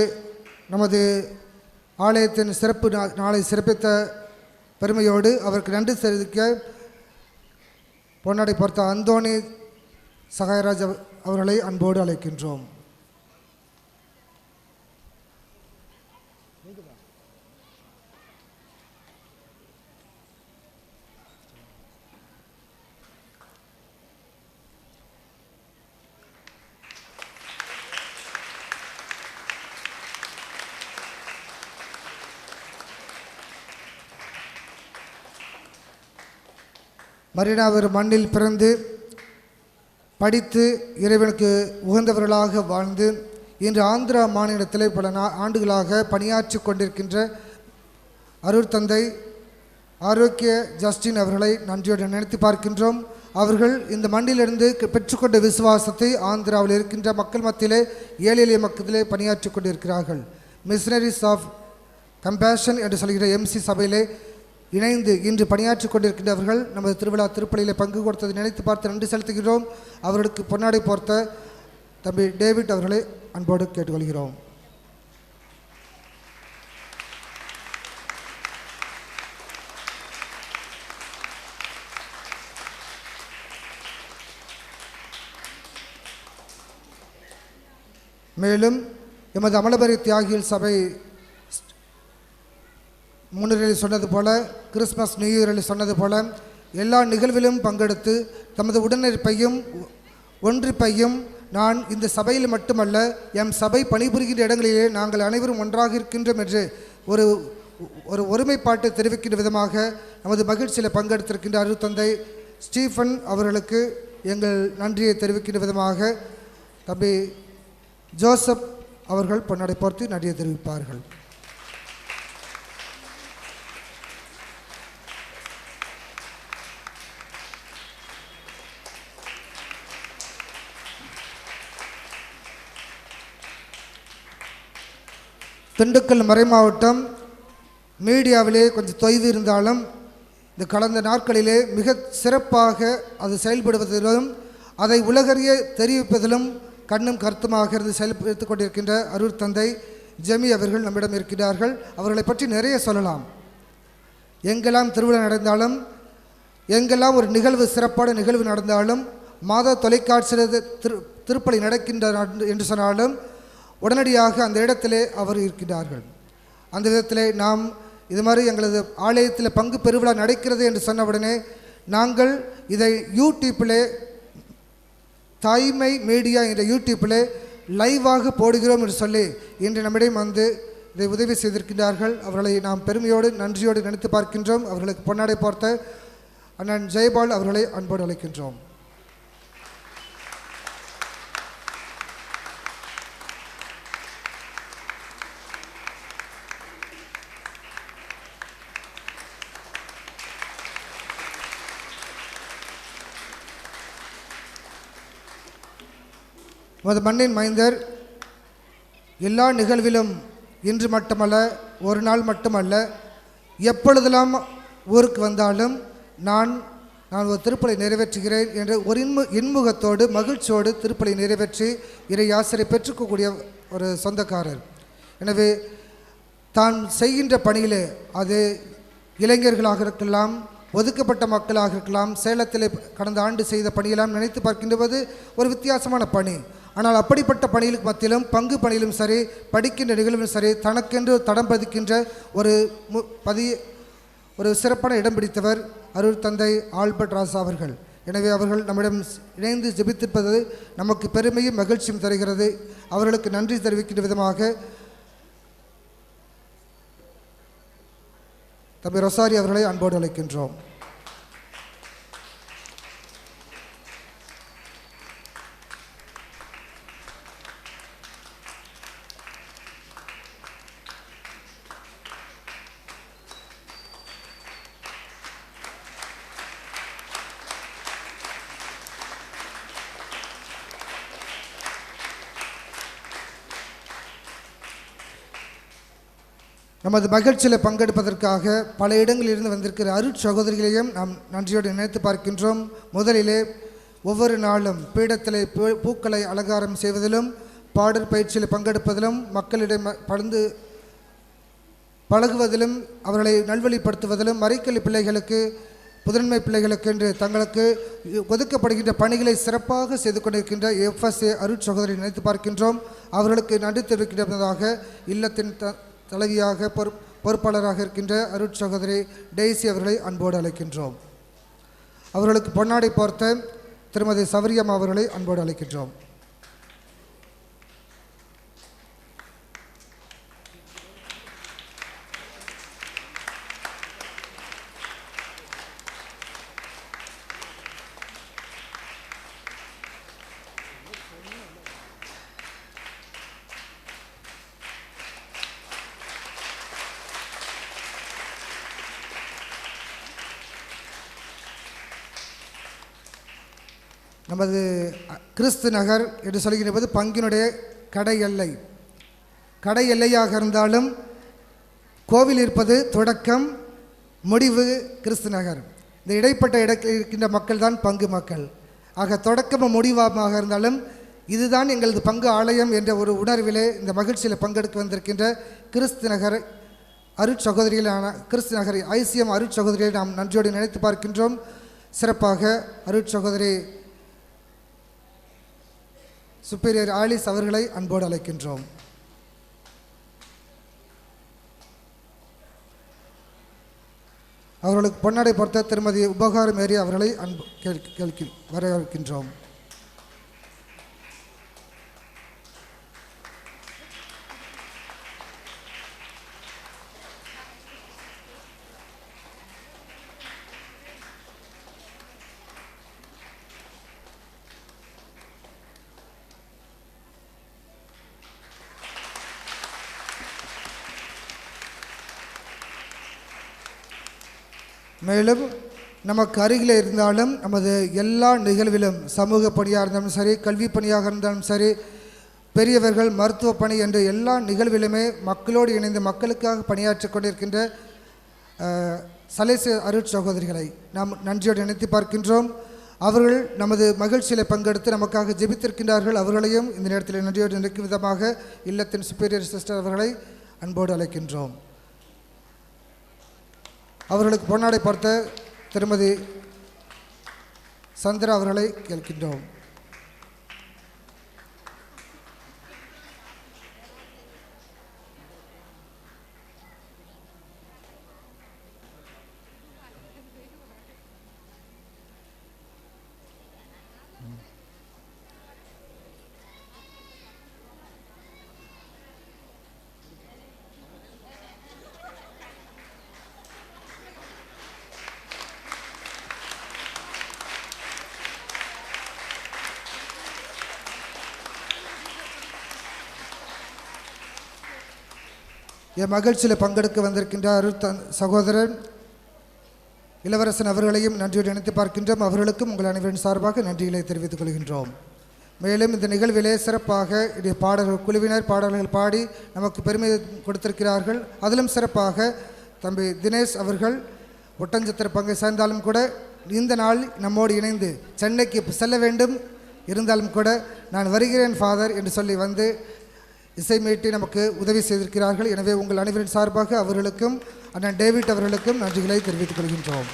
நமது ஆலயத்தின் சிறப்பு நாளை சிறப்பித்த பெருமையோடு அவருக்கு நன்றி தெரிவிக்க பொன்னாடை பார்த்த அந்தோணி சகாயராஜ் அவர்களை அன்போடு அழைக்கின்றோம். மரினாவர் மண்ணில் பிறந்து படித்து இறைவனுக்கு உகந்தவர்களாக வாழ்ந்து இன்று ஆந்திரா மாநிலத்தில் பல ஆண்டுகளாக பணியாற்றி கொண்டிருக்கின்ற அருட்தந்தை ஆரோக்கிய ஜஸ்டின் அவர்களை நன்றியோடு நினைத்து பார்க்கின்றோம். அவர்கள் இந்த மண்ணிலிருந்து பெற்றுக்கொண்ட விசுவாசத்தை ஆந்திராவில் இருக்கின்ற மக்கள் மத்தியிலே, ஏழை எளிய மக்களிலே பணியாற்றி கொண்டிருக்கிறார்கள். மிஷனரிஸ் ஆஃப் கம்பேஷன் என்று சொல்கிற எம்சி சபையிலே இணைந்து இன்று பணியாற்றி கொண்டிருக்கின்றவர்கள் நமது திருவிழா திருப்பலியில் பங்கு கொடுத்ததை நினைத்து பார்த்து நன்றி செலுத்துகிறோம். அவர்களுக்கு பொன்னாடை போர்த்த தம்பி டேவிட் அவர்களை அன்போடு கேட்டுக்கொள்கிறோம். மேலும் எமது அமலபரி தியாகிகள் சபை முன்னிலையில் சொன்னது போல, கிறிஸ்மஸ் நியூ இயரில் சொன்னது போல எல்லா நிகழ்விலும் பங்கெடுத்து தமது உடனிருப்பையும் ஒன்றிப்பையும் நான் இந்த சபையில் மட்டுமல்ல எம் சபை பணிபுரிகின்ற இடங்களிலே நாங்கள் அனைவரும் ஒன்றாக இருக்கின்றோம் என்று ஒரு ஒருமைப்பாட்டை தெரிவிக்கின்ற விதமாக நமது மகிழ்ச்சியில் பங்கெடுத்திருக்கின்ற அருட்தந்தை ஸ்டீஃபன் அவர்களுக்கு எங்கள் நன்றியை தெரிவிக்கின்ற விதமாக தம்பி ஜோசப் அவர்கள் பொன்னாடை போர்த்தி நன்றியை தெரிவிப்பார்கள். திண்டுக்கல் மறைமாவட்டம் மீடியாவிலே கொஞ்சம் தொய்வு இருந்தாலும் இந்த கடந்த நாட்களிலே மிக சிறப்பாக அது செயல்படுவதிலும் அதை உலகறிய தெரிவிப்பதிலும் கண்ணும் கருத்துமாக இருந்து செயல்படுத்தி கொண்டிருக்கின்ற அருட்தந்தை ஜெமி அவர்கள் நம்மிடம் இருக்கிறார்கள். அவர்களை பற்றி நிறைய சொல்லலாம். எங்கெல்லாம் திருவிழா நடந்தாலும், எங்கெல்லாம் ஒரு நிகழ்வு சிறப்பான நிகழ்வு நடந்தாலும் மாத தொலைக்காட்சியில் திருப்பலி நடக்கின்ற என்று சொன்னாலும் உடனடியாக அந்த இடத்திலே அவர் இருக்கின்றார்கள். அந்த விதத்திலே நாம் இது மாதிரி எங்களது ஆலயத்தில் பங்கு பெருவிழா நடக்கிறது என்று சொன்னவுடனே நாங்கள் இதை யூடியூப்பிலே தாய்மை மீடியா என்ற யூடியூப்பிலே லைவாக போடுகிறோம் என்று சொல்லி இன்று நம்மிடம் வந்து இதை உதவி செய்திருக்கின்றார்கள். அவர்களை நாம் பெருமையோடு நன்றியோடு நினைத்து பார்க்கின்றோம். அவர்களுக்கு பொன்னாடை பார்த்த அண்ணன் ஜெயபால் அவர்களை அன்போடு அழைக்கின்றோம். மண்ணின் மைந்தர் எல்லா நிகழ்விலும் இன்று மட்டுமல்ல, ஒரு நாள் மட்டுமல்ல, எப்பொழுதெல்லாம் ஊருக்கு வந்தாலும் நான் ஒரு திருப்பலி நிறைவேற்றுகிறேன் என்று ஒரு இன்முகத்தோடு மகிழ்ச்சியோடு திருப்பலி நிறைவேற்றி இறை ஆசிரை பெற்றுக்கக்கூடிய ஒரு சொந்தக்காரர். எனவே தான் செய்கின்ற பணியிலே அது இளைஞர்களாக இருக்கலாம், ஒதுக்கப்பட்ட மக்களாக இருக்கலாம், சேலத்தில் கடந்த ஆண்டு செய்த பணியெல்லாம் நினைத்து பார்க்கின்றது ஒரு வித்தியாசமான பணி. ஆனால் அப்படிப்பட்ட பணிகளுக்கு மத்தியிலும் பங்கு பணியிலும் சரி, படிக்கின்ற நிகழ்வும் சரி, தனக்கென்று தடம் பதிக்கின்ற ஒரு சிறப்பான இடம் பிடித்தவர் அருள் தந்தை ஆல்பர்ட் ராசா அவர்கள். எனவே அவர்கள் நம்மிடம் இணைந்து ஜெபித்திருப்பது நமக்கு பெருமையும் மகிழ்ச்சியும் தருகிறது. அவர்களுக்கு நன்றி தெரிவிக்கின்ற விதமாக தம்பி ரொசாரி அவர்களை அன்போடு அழைக்கின்றோம். நமது மகிழ்ச்சியில் பங்கெடுப்பதற்காக பல இடங்களிலிருந்து வந்திருக்கிற அருட்சகோதரிகளையும் நாம் நன்றியோடு நினைத்து பார்க்கின்றோம். முதலிலே ஒவ்வொரு நாளும் பீடத்திலே பூக்களை அலங்காரம் செய்வதிலும் பாடல் பயிற்சியில் பங்கெடுப்பதிலும் மக்களிடம் பழகுவதிலும் அவர்களை நல்வழிப்படுத்துவதிலும் மறைக்கல்வி பிள்ளைகளுக்கு புதன்மை பிள்ளைகளுக்கு என்று தங்களுக்கு ஒதுக்கப்படுகின்ற பணிகளை சிறப்பாக செய்து கொண்டிருக்கின்ற FSA அருட்சகோதரி நினைத்து பார்க்கின்றோம். அவர்களுக்கு நன்றி தெரிவிக்கின்றதாக இல்லத்தின் தலைவியாக பொறுப்பாளராக இருக்கின்ற அருட்சகோதரி டெய்சி அவர்களை அன்போடு அழைக்கின்றோம். அவர்களுக்கு பொன்னாடை பார்த்த திருமதி சவரியம் அவர்களை அன்போடு அழைக்கின்றோம். நமது கிறிஸ்து நகர் என்று சொல்கின்றது பங்கினுடைய கடை எல்லையாக இருந்தாலும் கோவில் இருப்பது தொடக்கம் முடிவு கிறிஸ்து நகர். இந்த இடைப்பட்ட இடத்தில் இருக்கின்ற மக்கள் தான் பங்கு மக்கள். ஆக தொடக்கமும் முடிவாக இருந்தாலும் இதுதான் எங்களது பங்கு ஆலயம் என்ற ஒரு உணர்விலே இந்த மகிழ்ச்சியில் பங்கெடுக்க வந்திருக்கின்ற கிறிஸ்து நகர் அருட்சகோதரிகளான கிறிஸ்து நகர் ICM அருட்சகோதரிகளை நாம் நன்றியோடு நினைத்து பார்க்கின்றோம். சிறப்பாக அருட்சகோதரி சுப்பீரியர் ஆலிஸ் அவர்களை அன்போடு அழைக்கின்றோம். அவர்களுக்கு பொன்னாடை பொறுத்த திருமதி உபகாரம் மேரி அவர்களை வரவேற்கின்றோம். மேலும் நமக்கு அருகில் இருந்தாலும் நமது எல்லா நிகழ்விலும் சமூக பணியாக இருந்தாலும் சரி, கல்வி பணியாக இருந்தாலும் சரி, பெரியவர்கள் மருத்துவ பணி என்ற எல்லா நிகழ்விலுமே மக்களோடு இணைந்து மக்களுக்காக பணியாற்றி கொண்டிருக்கின்ற சலேசிய அருட்சகோதரிகளை நாம் நன்றியோடு நினைத்து பார்க்கின்றோம். அவர்கள் நமது மகிழ்ச்சியில் பங்கெடுத்து நமக்காக ஜெபித்திருக்கின்றார்கள். அவர்களையும் இந்த நேரத்தில் நன்றியோடு நினைக்கும் விதமாக இல்லத்தின் சுப்பீரியர் சிஸ்டர் அவர்களை அன்போடு அழைக்கின்றோம். அவர்களுக்கு பொன்னாடை பார்த்த திருமதி சந்திரா அவர்களை கேட்கின்றோம். என் மகிழ்ச்சியில் பங்கெடுக்க வந்திருக்கின்ற சகோதரர் இளவரசன் அவர்களையும் நன்றியோடு நினைத்து பார்க்கின்றோம். அவர்களுக்கும் உங்கள் அனைவரின் சார்பாக நன்றிகளை தெரிவித்துக் கொள்கின்றோம். மேலும் இந்த நிகழ்விலே சிறப்பாக இடைய பாடல்கள் குழுவினர் பாடல்கள் பாடி நமக்கு பெருமை கொடுத்திருக்கிறார்கள். அதிலும் சிறப்பாக தம்பி தினேஷ் அவர்கள் ஒட்டஞ்சத்திர பங்கை சேர்ந்தாலும் கூட இந்த நாள் நம்மோடு இணைந்து சென்னைக்கு செல்ல வேண்டும் இருந்தாலும் கூட நான் வருகிறேன் ஃபாதர் என்று சொல்லி வந்து இசை மீட்டி நமக்கு உதவி செய்திருக்கிறார்கள். எனவே உங்கள் அனைவரின் சார்பாக அவர்களுக்கும் அண்ணன் டேவிட் அவர்களுக்கும் நன்றிகளை தெரிவித்துக் கொள்கின்றோம்.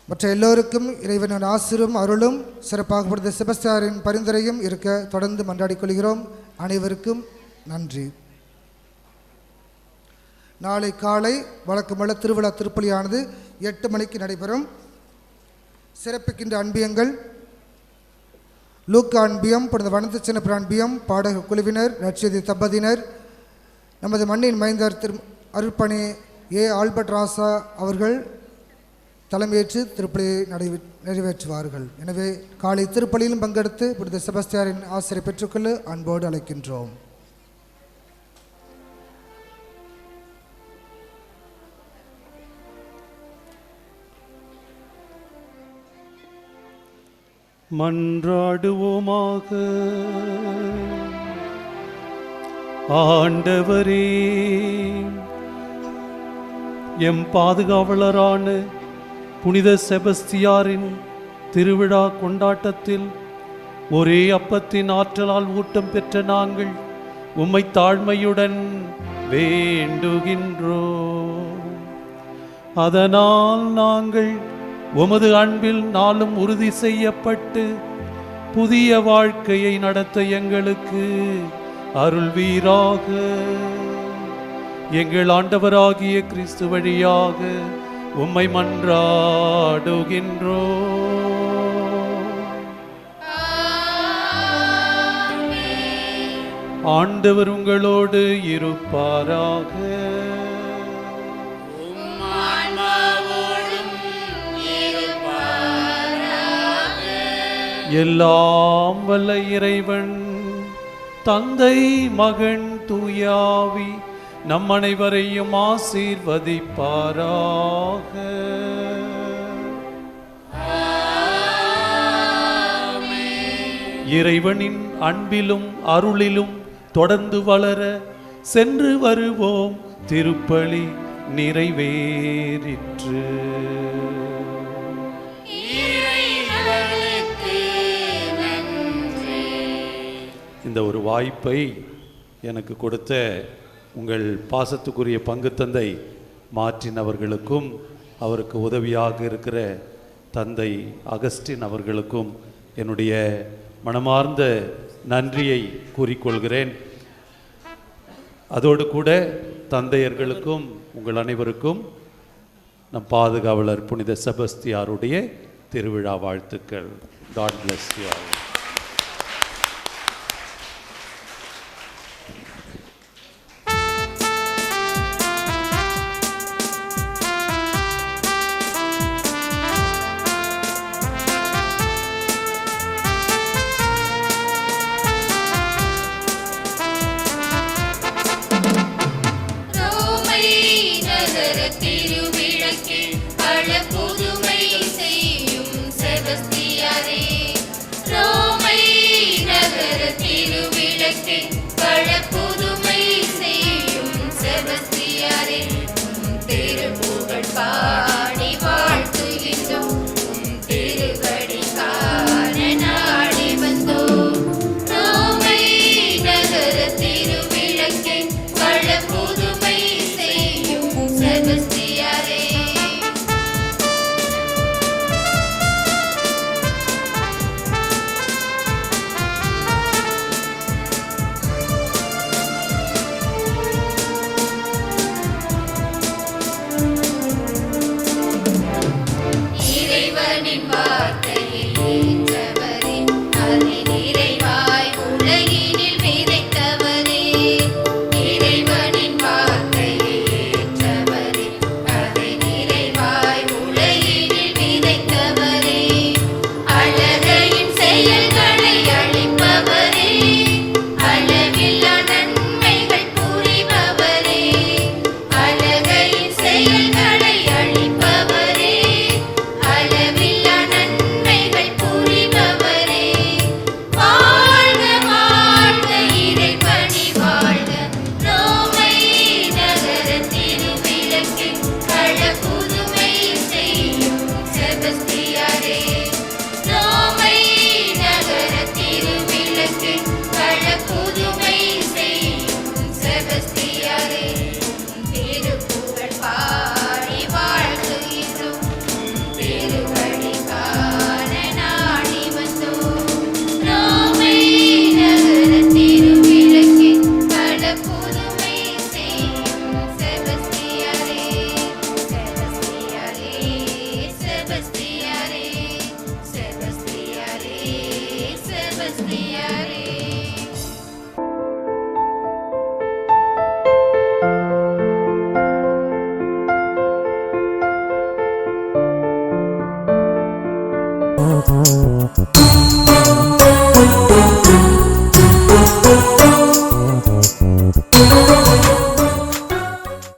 மற்ற எல்லோருக்கும் இறைவனின் ஆசிரும் அருளும் சிறப்பாக புனித செபஸ்தியாரின் பரிந்துரையும் இருக்க தொடர்ந்து மன்றாடிக் கொள்கிறோம். அனைவருக்கும் நன்றி. நாளை காலை வழக்கமுள்ள திருவிழா திருப்பலியானது 8 மணிக்கு நடைபெறும். சிறப்பிக்கின்ற அன்பியங்கள் லூக்கா அன்பியம், புனித வனத்து சின்னப்பிர அன்பியம், பாடக குழுவினர், ரட்சிதி தம்பதியினர், நமது மண்ணின் மைந்தர் அருட்பணி ஏ ஆல்பர்ட் ராசா அவர்கள் தலைமையேற்று திருப்பலியை நிறைவேற்றுவார்கள். எனவே காலை திருப்பலியிலும் பங்கெடுத்து புனித செபஸ்தியாரின் ஆசிரியை பெற்றுக்கொள்ள அன்போடு அழைக்கின்றோம். மன்றாடுவோமாக. ஆண்டவரே, எம் பாதுகாவலரான புனித செபஸ்தியாரின் திருவிழா கொண்டாட்டத்தில் ஒரே அப்பத்தின் ஆற்றலால் ஊட்டம் பெற்ற நாங்கள் உம்மை தாழ்மையுடன் வேண்டுகின்றோம். அதனால் நாங்கள் உமது அன்பில் நாளும் உறுதி செய்யப்பட்டு புதிய வாழ்க்கையை நடத்த எங்களுக்கு அருள்வீராக. எங்கள் ஆண்டவராகிய கிறிஸ்து வழியாக உம்மை மன்றாடுகின்றோம். ஆண்டவர் உங்களோடு இருப்பாராக. எல்லாம் வல்ல இறைவன் தந்தை மகன் தூயாவி நம் அனைவரையும் ஆசீர்வதிப்பாராக. இறைவனின் அன்பிலும் அருளிலும் தொடர்ந்து வளர சென்று வருவோம். திருப்பலி நிறைவேறிற்று. இந்த ஒரு வாய்ப்பை எனக்கு கொடுத்த உங்கள் பாசத்துக்குரிய பங்கு தந்தை மார்ட்டின் அவர்களுக்கும் அவருக்கு உதவியாக இருக்கிற தந்தை அகஸ்டின் அவர்களுக்கும் என்னுடைய மனமார்ந்த நன்றியை கூறிக்கொள்கிறேன். அதோடு கூட தந்தையர்களுக்கும் உங்கள் அனைவருக்கும் நம் பாதுகாவலர் புனித செபஸ்தியாருடைய திருவிழா வாழ்த்துக்கள். God bless you all. Rome Thank you.